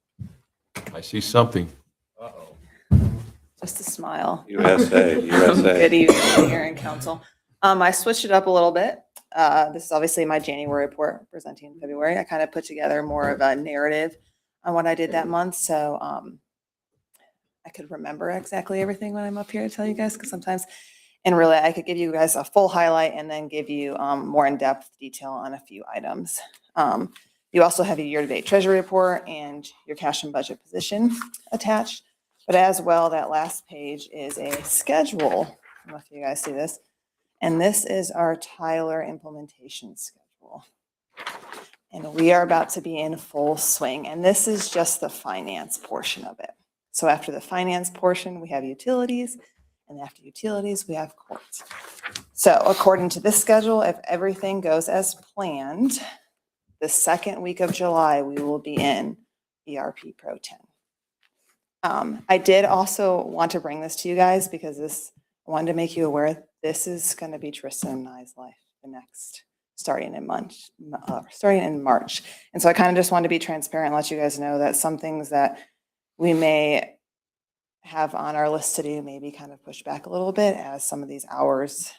I see something. Uh-oh. Just a smile. USA. Good evening, Mayor and Council. I switched it up a little bit. This is obviously my January report presenting in February. I kind of put together more of a narrative on what I did that month. So I could remember exactly everything when I'm up here to tell you guys, because sometimes, and really I could give you guys a full highlight and then give you more in-depth detail on a few items. You also have your year-to-date treasury report and your cash and budget position attached. But as well, that last page is a schedule. I don't know if you guys see this. And this is our Tyler implementation schedule. And we are about to be in full swing. And this is just the finance portion of it. So after the finance portion, we have utilities. And after utilities, we have courts. So according to this schedule, if everything goes as planned, the second week of July, we will be in ERP Pro 10. I did also want to bring this to you guys because I wanted to make you aware this is going to be Tristan and I's life starting in March. And so I kind of just wanted to be transparent and let you guys know that some things that we may have on our list to do maybe kind of push back a little bit, as some of these hours,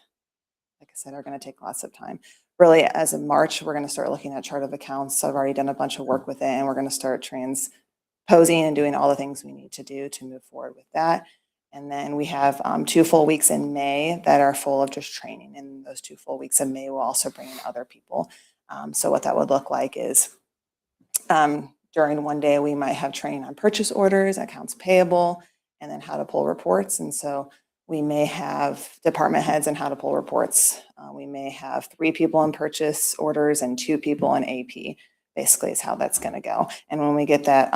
like I said, are going to take lots of time. Really, as of March, we're going to start looking at chart of accounts. I've already done a bunch of work with it, and we're going to start transposing and doing all the things we need to do to move forward with that. And then we have 2 full weeks in May that are full of just training. And those 2 full weeks in May will also bring in other people. So what that would look like is during one day, we might have training on purchase orders, accounts payable, and then how to pull reports. And so we may have department heads and how to pull reports. We may have 3 people in purchase orders and 2 people in AP, basically is how that's going to go. And when we get that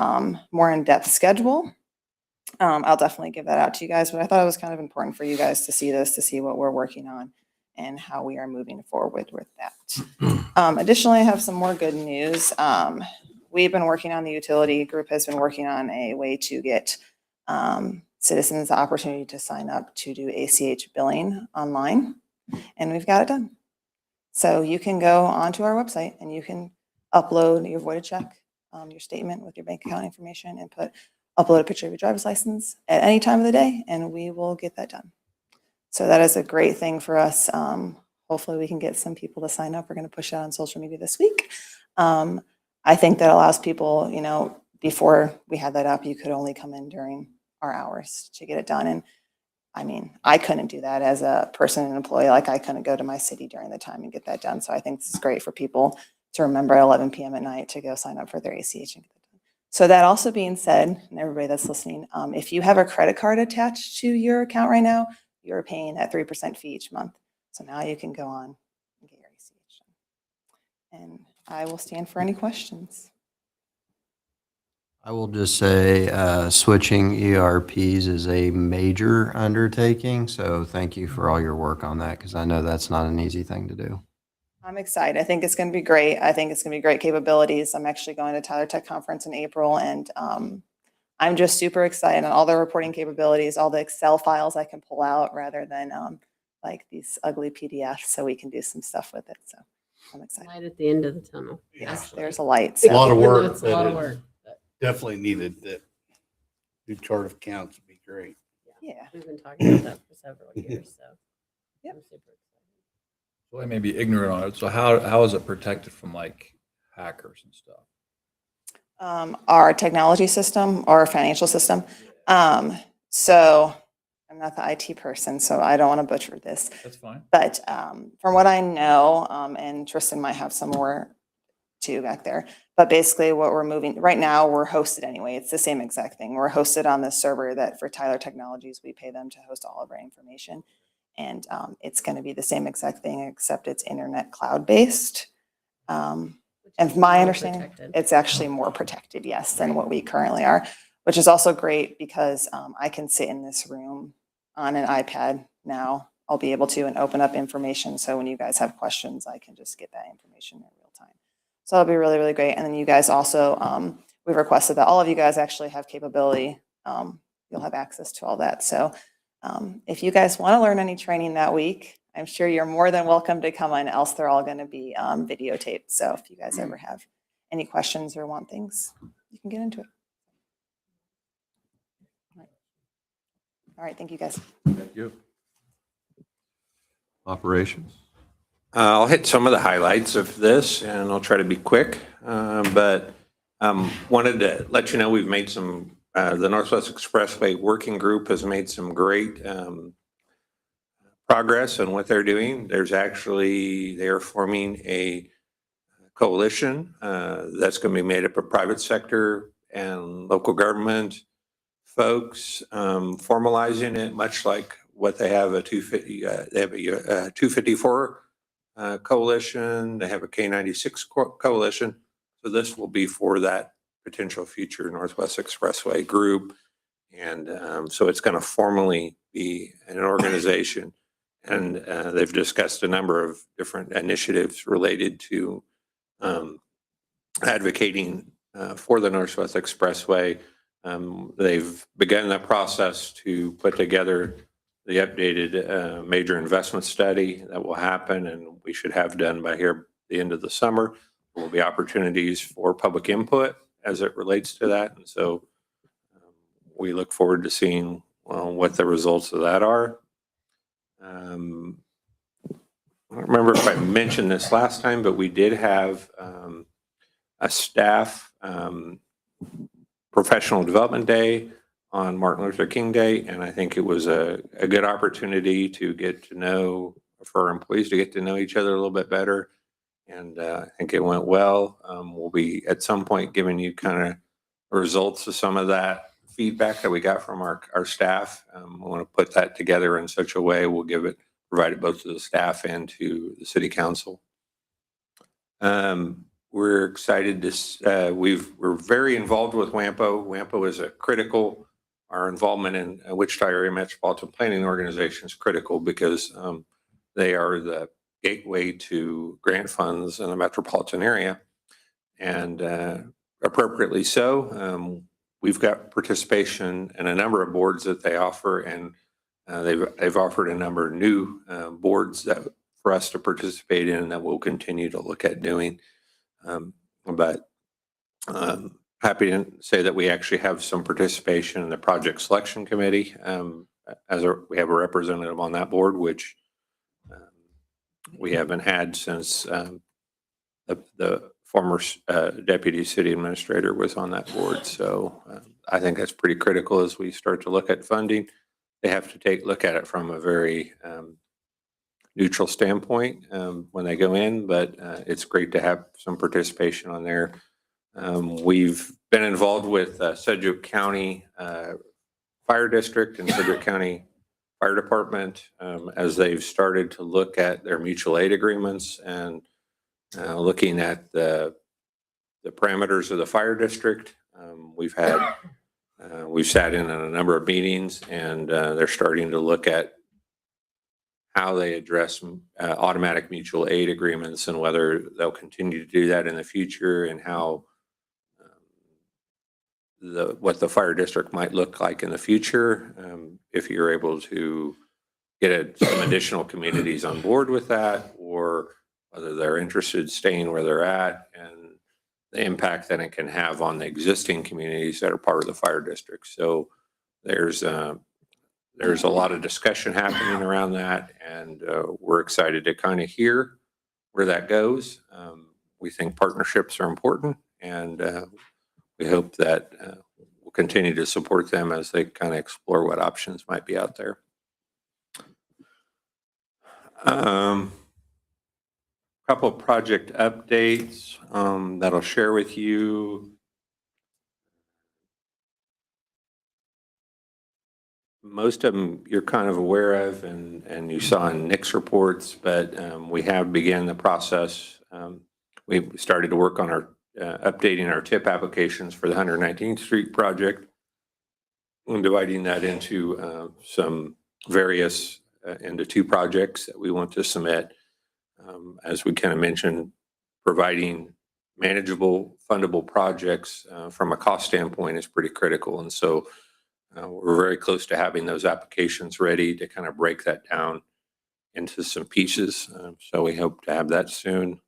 more in-depth schedule, I'll definitely give that out to you guys, but I thought it was kind of important for you guys to see this, to see what we're working on and how we are moving forward with that. Additionally, I have some more good news. We've been working on, the utility group has been working on a way to get citizens the opportunity to sign up to do ACH billing online, and we've got it done. So you can go onto our website and you can upload your voided check, your statement with your bank account information, and put upload a picture of your driver's license at any time of the day, and we will get that done. So that is a great thing for us. Hopefully we can get some people to sign up. We're going to push it out on social media this week. I think that allows people, you know, before we had that up, you could only come in during our hours to get it done. And I mean, I couldn't do that as a person, an employee. Like I couldn't go to my city during the time and get that done. So I think this is great for people to remember at 11 p.m. at night to go sign up for their ACH and get that done. So that also being said, and everybody that's listening, if you have a credit card attached to your account right now, you're paying that 3% fee each month. So now you can go on and get your ACH done. And I will stand for any questions. I will just say, switching ERPs is a major undertaking. So thank you for all your work on that, because I know that's not an easy thing to do. I'm excited. I think it's going to be great. I think it's going to be great capabilities. I'm actually going to Tyler Tech Conference in April, and I'm just super excited on all the reporting capabilities, all the Excel files I can pull out rather than like these ugly PDFs, so we can do some stuff with it. So I'm excited. Light at the end of the tunnel. Yes, there's a light. A lot of Even though work. it's a lot of but work. Definitely needed. That new chart of accounts would be great. Yeah. We've been talking about that for several years, so. Yep. I'm super excited. So I may be ignorant on it. So how is it protected from like hackers and stuff? Our technology system or financial system. So I'm not the IT person, so I don't want to butcher this. That's fine. But from what I know, and Tristan might have some more too back there, but basically what we're moving, right now we're hosted anyway. It's the same exact thing. We're hosted on the server that for Tyler Technologies, we pay them to host all of our information. And it's going to be the same exact thing, except it's internet cloud-based. And from my more understanding, protected. it's actually more protected, yes, than what we currently are, which is also great because I can sit in this room on an iPad now. I'll be able to and open up information. So when you guys have questions, I can just get that information in real time. So that'll be really, really great. And then you guys also, we've requested that all of you guys actually have capability. You'll have access to all that. So if you guys want to learn any training that week, I'm sure you're more than welcome to come on, else they're all going to be videotaped. So if you guys ever have any questions or want things, you can get into it. All right, thank you guys. Thank you. Operations. I'll hit some of the highlights of this, and I'll try to be quick. But wanted to let you know we've made some, the Northwest Expressway Working Group has made some great progress on what they're doing. There's actually, they're forming a coalition that's going to be made up of private sector and local government folks, formalizing it much like what they have a 250, they have a 254 coalition, they have a K96 coalition. So this will be for that potential future Northwest Expressway group. And so it's going to formally be an organization. And they've discussed a number of different initiatives related to advocating for the Northwest Expressway. They've begun the process to put together the updated major investment study that will happen, and we should have done by here the end of the summer. There will be opportunities for public input as it relates to that. And so we look forward to seeing what the results of that are. I don't remember if I mentioned this last time, but we did have a staff professional development day on Martin Luther King Day, and I think it was a good opportunity to get to know, for our employees to get to know each other a little bit better, and I think it went well. We'll be at some point giving you kind of results of some of that feedback that we got from our staff. We want to put that together in such a way we'll provide it both to the staff and to the city council. We're excited to, we're very involved with WAMPO. WAMPO is our involvement in Wichita Area Metropolitan Planning Organization is critical because they are the gateway to grant funds in the metropolitan area. And appropriately so, we've got participation in a number of boards that they offer, and they've offered a number of new boards that for us to participate in that we'll continue to look at doing. But happy to say that we actually have some participation in the project selection committee. We have a representative on that board, which we haven't had since the former deputy city administrator was on that board. So I think that's pretty critical as we start to look at funding. They have to look at it from a very neutral standpoint when they go in, but it's great to have some participation on there. We've been involved with Sedgwick County Fire District and Sedgwick County Fire Department as they've started to look at their mutual aid agreements and looking at the parameters of the fire district. We've sat in on a number of meetings, and they're starting to look at how they address automatic mutual aid agreements and whether they'll continue to do that in the future, and how what the fire district might look like in the future if you're able to get some additional communities on board with that, or whether they're interested in staying where they're at, and the impact that it can have on the existing communities that are part of the fire district. So there's a lot of discussion happening around that, and we're excited to kind of hear where that goes. We think partnerships are important, and we hope that we'll continue to support them as they kind of explore what options might be out there. Couple of project updates that I'll share with you. Most of them you're kind of aware of, and you saw in Nick's reports, but we have begun the process. We started to work on our updating our TIP applications for the 119th Street project and dividing that into some various into two projects that we want to submit. As we kind of mentioned, providing manageable, fundable projects from a cost standpoint is pretty critical. And so we're very close to having those applications ready to kind of break that down into some pieces. So we hope to have that soon.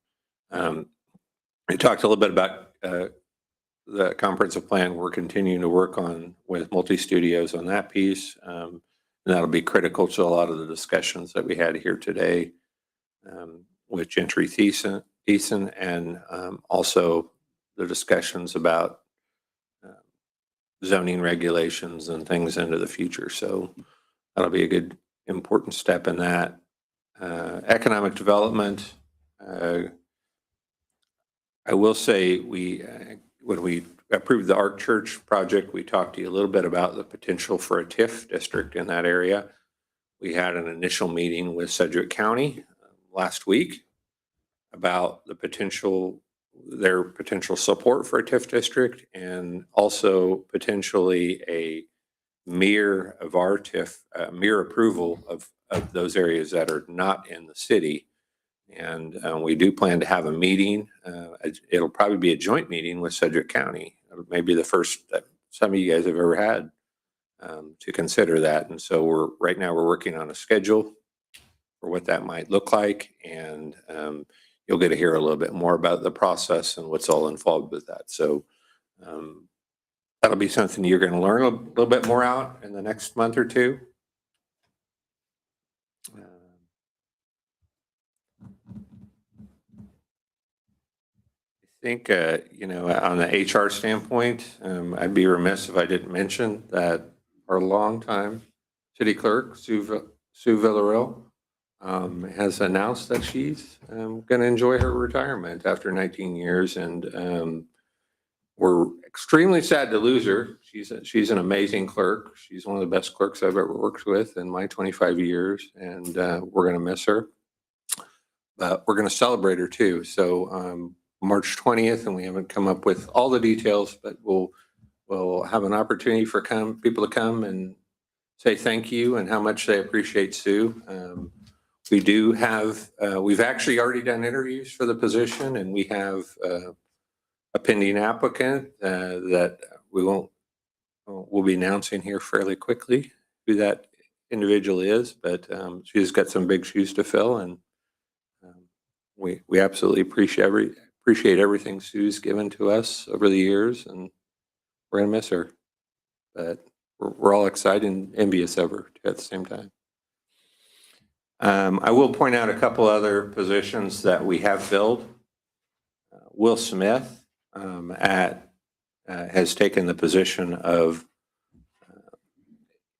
We talked a little bit about the comprehensive plan we're continuing to work on with multi-studios on that piece. And that'll be critical to a lot of the discussions that we had here today with Gentry Thiessen, and also the discussions about zoning regulations and things into the future. So that'll be a good, important step in that. Economic development. I will say when we approved the Arc Church project, we talked to you a little bit about the potential for a TIF district in that area. We had an initial meeting with Sedgwick County last week about their potential support for a TIF district, and also potentially a mirror of our TIF, mirror approval of those areas that are not in the city. And we do plan to have a meeting. It'll probably be a joint meeting with Sedgwick County. Maybe the first that some of you guys have ever had to consider that. And so right now we're working on a schedule for what that might look like. And you'll get to hear a little bit more about the process and what's all involved with that. So that'll be something you're going to learn a little bit more out in the next month or two. I think, on the HR standpoint, I'd be remiss if I didn't mention that our longtime city clerk, Sue Villarreal, has announced that she's going to enjoy her retirement after 19 years. And we're extremely sad to lose her. She's an amazing clerk. She's one of the best clerks I've ever worked with in my 25 years. And we're going to miss her. But we're going to celebrate her too. So March 20th, and we haven't come up with all the details, but we'll have an opportunity for people to come and say thank you and how much they appreciate Sue. We do have, we've actually already done interviews for the position, and we have a pending applicant that we'll be announcing here fairly quickly who that individual is, but she's got some big shoes to fill, and we absolutely appreciate everything Sue's given to us over the years, and we're going to miss her. But we're all excited and envious of her at the same time. I will point out a couple other positions that we have filled. Will Smith has taken the position of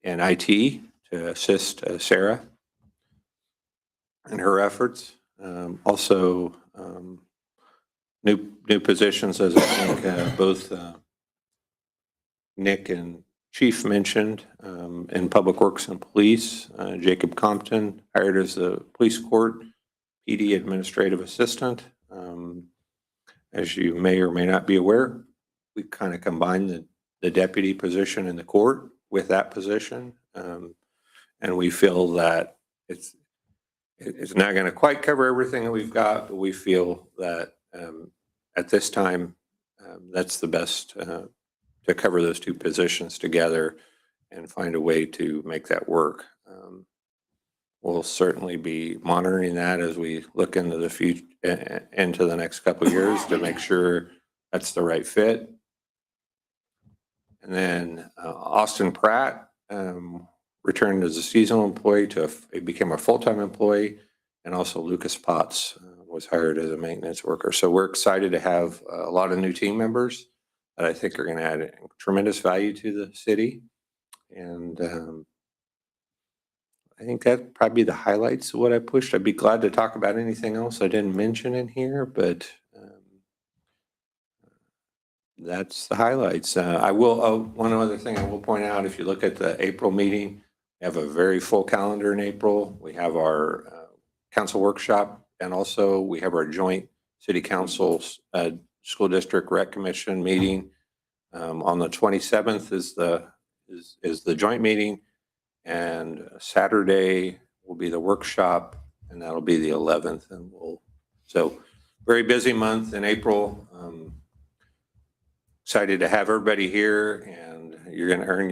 in IT to assist Sarah in her efforts. Also, new positions, as I think both Nick and Chief mentioned, in Public Works and Police. Jacob Compton hired as the police court PD administrative assistant. As you may or may not be aware, we kind of combined the deputy position in the court with that position. And we feel that it's not going to quite cover everything that we've got, but we feel that at this time, that's the best to cover those two positions together and find a way to make that work. We'll certainly be monitoring that as we look into the future, into the next couple of years to make sure that's the right fit. And then Austin Pratt returned as a seasonal employee he became a full-time employee, and also Lucas Potts was hired as a maintenance worker. So we're excited to have a lot of new team members that I think are going to add tremendous value to the city. And I think that'd probably be the highlights of what I pushed. I'd be glad to talk about anything else I didn't mention in here, but that's the highlights. I will, one other thing I will point out, if you look at the April meeting, we have a very full calendar in April. We have our council workshop, and also we have our joint city council school district rec commission meeting. On the 27th is the joint meeting, and Saturday will be the workshop, and that'll be the 11th. And so very busy month in April. Excited to have everybody here, and you're going to earn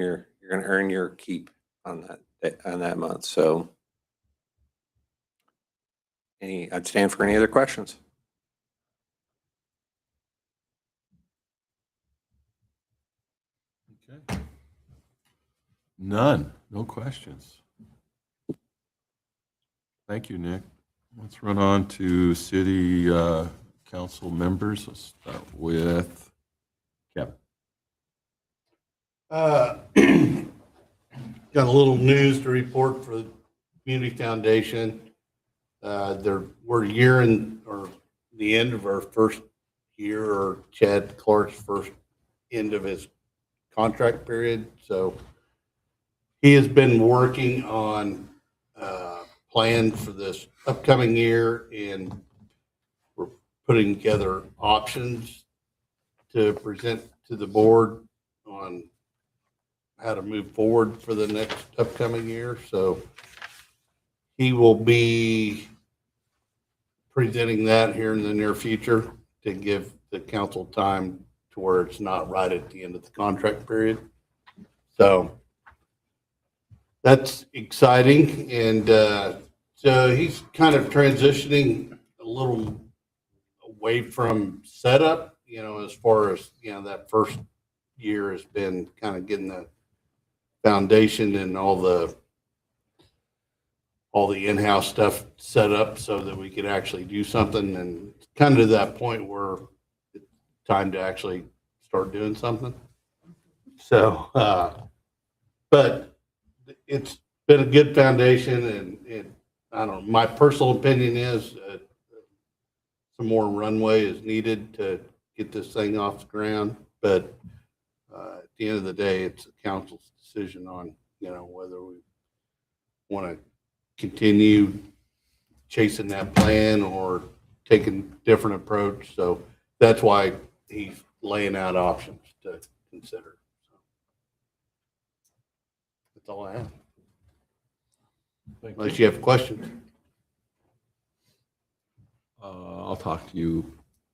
your keep on that month. So I'd stand for any other questions. Okay. None. No questions. Thank you, Nick. Let's run on to city council members. Let's start with Kevin. Got a little news to report for the Community Foundation. We're the end of our first year, or Chad Clark's first end of his contract period. So he has been working on plans for this upcoming year, and we're putting together options to present to the board on how to move forward for the next upcoming year. So he will be presenting that here in the near future to give the council time to where it's not right at the end of the contract period. So that's exciting. And so he's kind of transitioning a little away from setup, as far as, that first year has been kind of getting the foundation and all the in-house stuff set up so that we could actually do something, and kind of to that point where it's time to actually start doing something. So, but it's been a good foundation, and I don't know, my personal opinion is some more runway is needed to get this thing off the ground. But at the end of the day, it's the council's decision on, whether we want to continue chasing that plan or taking a different approach. So that's why he's laying out options to consider. So that's all I have. Unless you have questions. I'll talk to you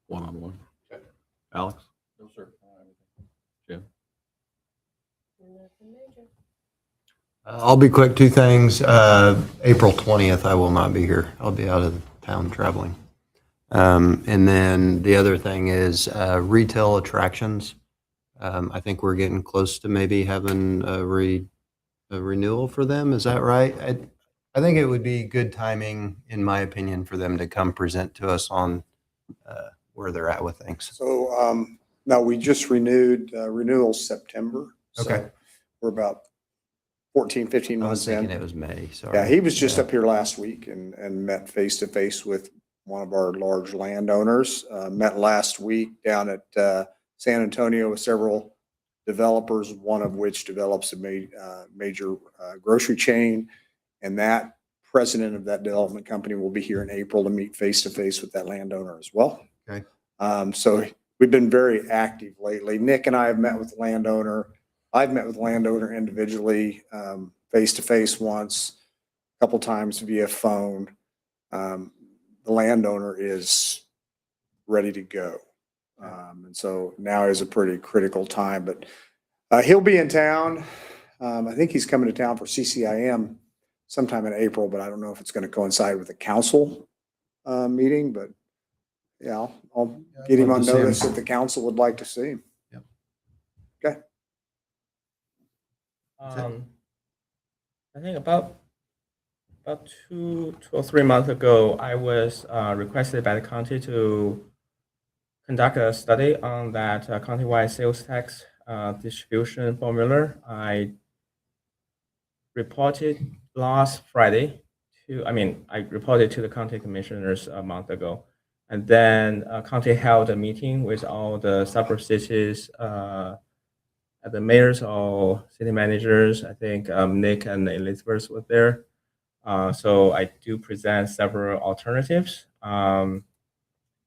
one-on-one. Okay. Alex? No, sir. Jim? I'll be quick. Two things. April 20th, I will not be here. I'll be out of town traveling. And then the other thing is retail attractions. I think we're getting close to maybe having a renewal for them. Is that right? I think it would be good timing, in my opinion, for them to come present to us on where they're at with things. So, no, we just renewed, renewal September. So Okay. we're about 14, 15 I was months thinking in. it was May, sorry. Yeah, he was just Yeah. up here last week and met face to face with one of our large landowners. Met last week down at San Antonio with several developers, one of which develops a major grocery chain. And that president of that development company will be here in April to meet face to face with that landowner as well. Okay. So we've been very active lately. Nick and I have met with the landowner. I've met with the landowner individually, face to face once, a couple times via phone. The landowner is ready to go. And so now is a pretty critical time, but he'll be in town. I think he's coming to town for CCIM sometime in April, but I don't know if it's going to coincide with the council meeting, but yeah, I'll get him on notice if the council would like to see him. Yep. Okay. I think about 2 or 3 months ago, I was requested by the county to conduct a study on that countywide sales tax distribution formula. I reported last Friday I reported to the county commissioners a month ago. And then county held a meeting with all the suburb cities, the mayors or city managers. I think Nick and Elizabeth were there. So I do present several alternatives. I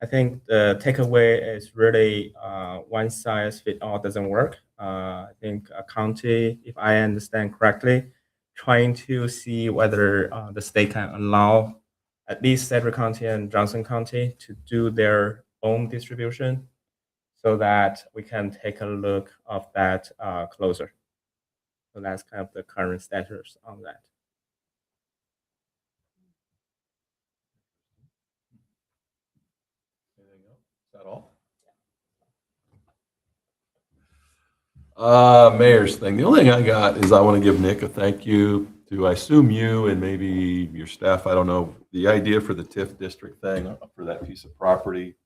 think the takeaway is really one size fit all doesn't work. I think a county, if I understand correctly, trying to see whether the state can allow at least Cedar County and Johnson County to do their own distribution so that we can take a look of that closer. So that's kind of the current status on that. Anything else? Is that all? Mayor's thing. The only thing I got is I want to give Nick a thank you to, I assume you and maybe your staff, I don't know, the idea for the TIF district thing for that piece of property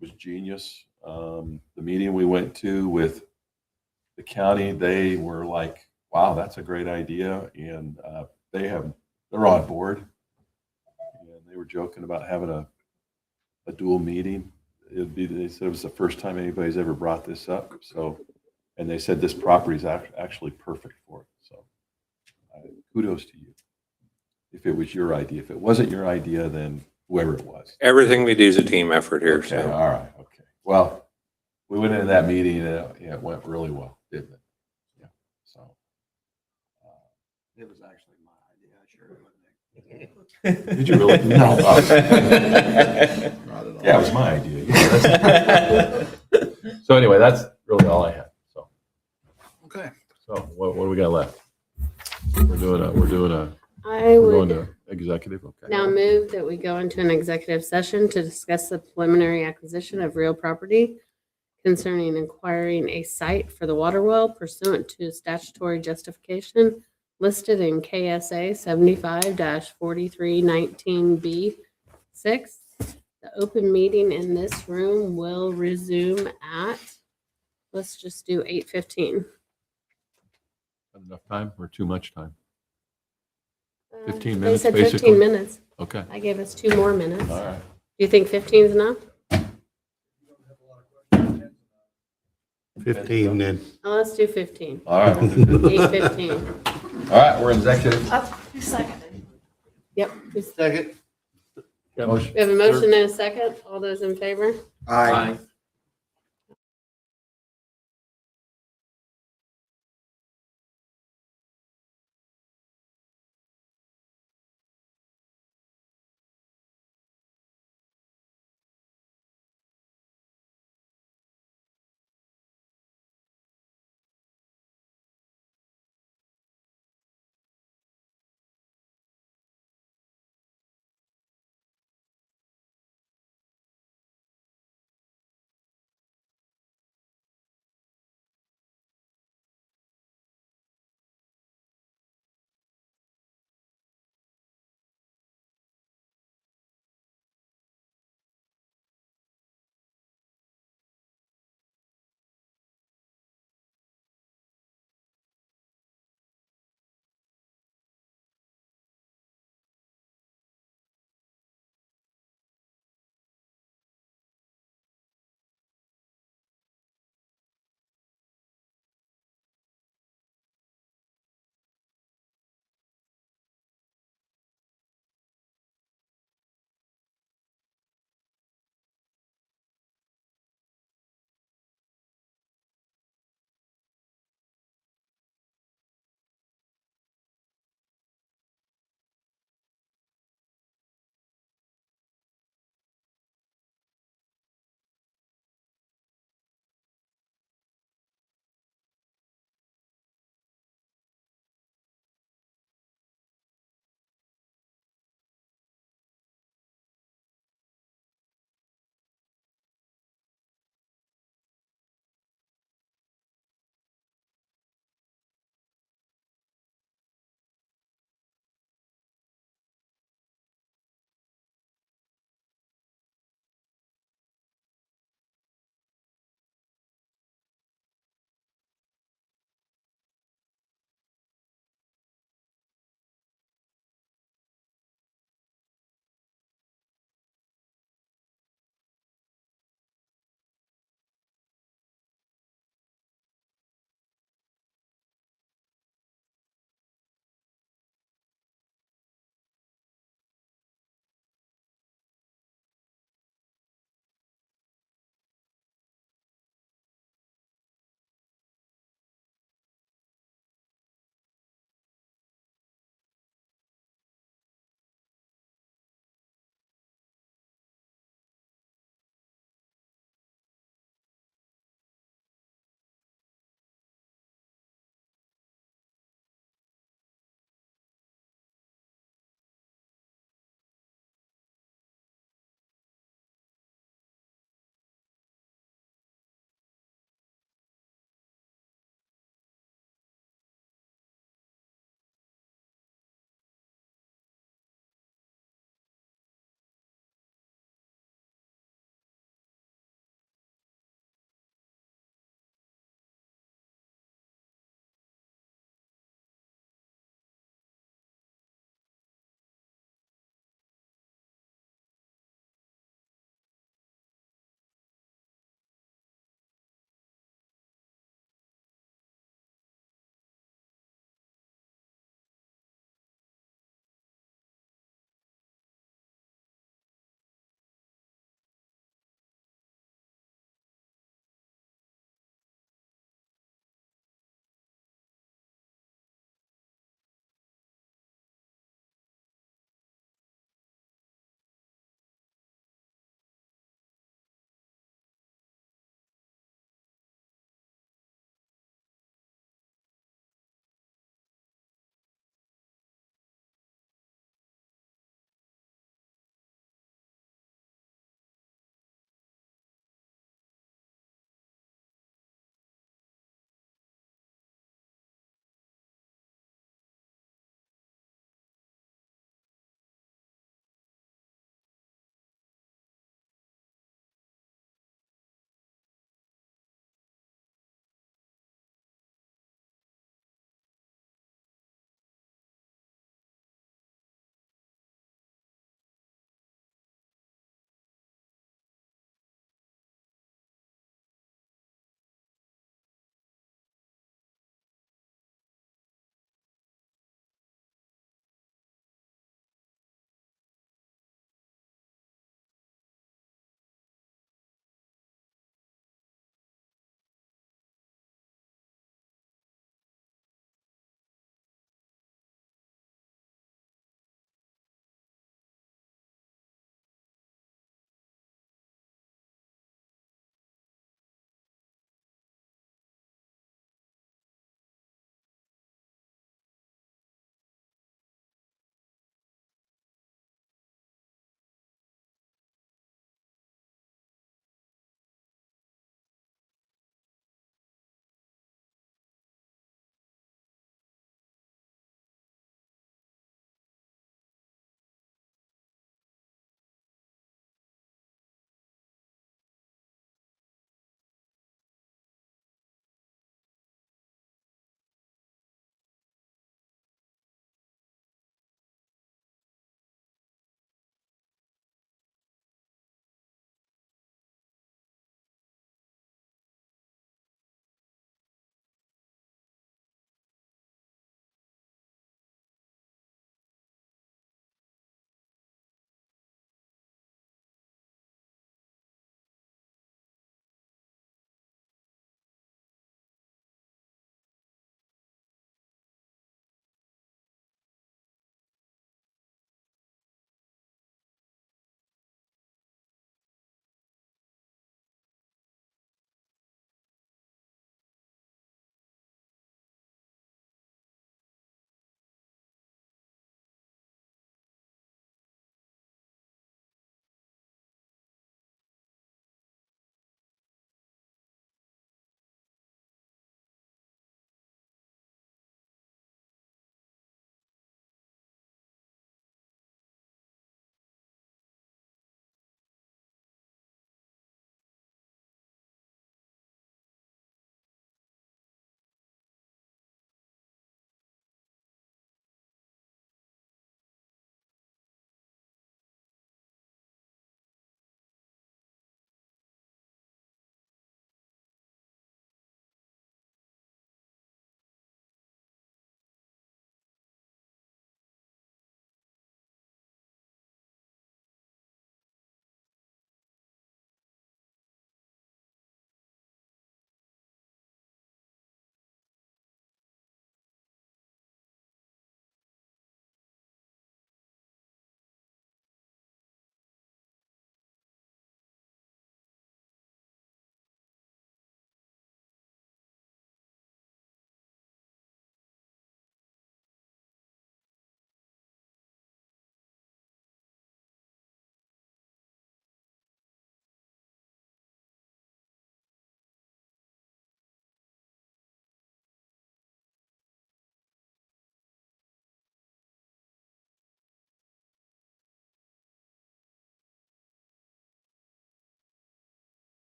was genius. The meeting we went to with the county, they were like, wow, that's a great idea. And they're on board. And they were joking about having a dual meeting. They said it was the first time anybody's ever brought this up. So, and they said this property is actually perfect for it. So kudos to you. If it was your idea, if it wasn't your idea, then whoever it was. Everything we do is a team effort here. Okay, So all right, okay. Well, we went into that meeting and it went really well, didn't it? Yeah. So. It was actually my idea. I sure it wasn't. Did you really? No. Not at all. Yeah, it was my idea. Yeah, so anyway, that's really all I had. So. Okay. So what do we got left? We're doing I we're going would to executive. Okay. now move that we go into an executive session to discuss the preliminary acquisition of real property concerning acquiring a site for the water well pursuant to statutory justification listed in KSA 75-4319B6. The open meeting in this room will resume at, let's just do 8:15. Enough time or too much time? 15 They minutes, said basically? 15 minutes. Okay. I gave us 2 more minutes. All right. Do you think 15 is enough? 15 then. Oh, let's do 15. All right. We'll do 8:15. All right, we're in executive. Who seconded? Yep. Second. Motion. We have a motion and a second. All those in favor? Aye.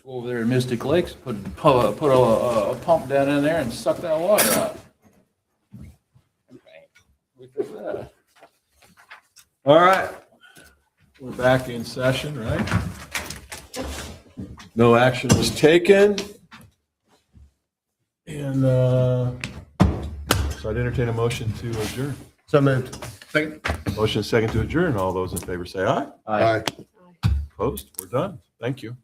Go over there in Mystic Lakes, put a pump down in there and suck that water out. Look at that. All right. We're back in session, right? No action was taken. And so I'd entertain a motion to adjourn. So moved. Motion is second to adjourn. All those in favor say aye. Aye. Opposed? We're done. Thank you.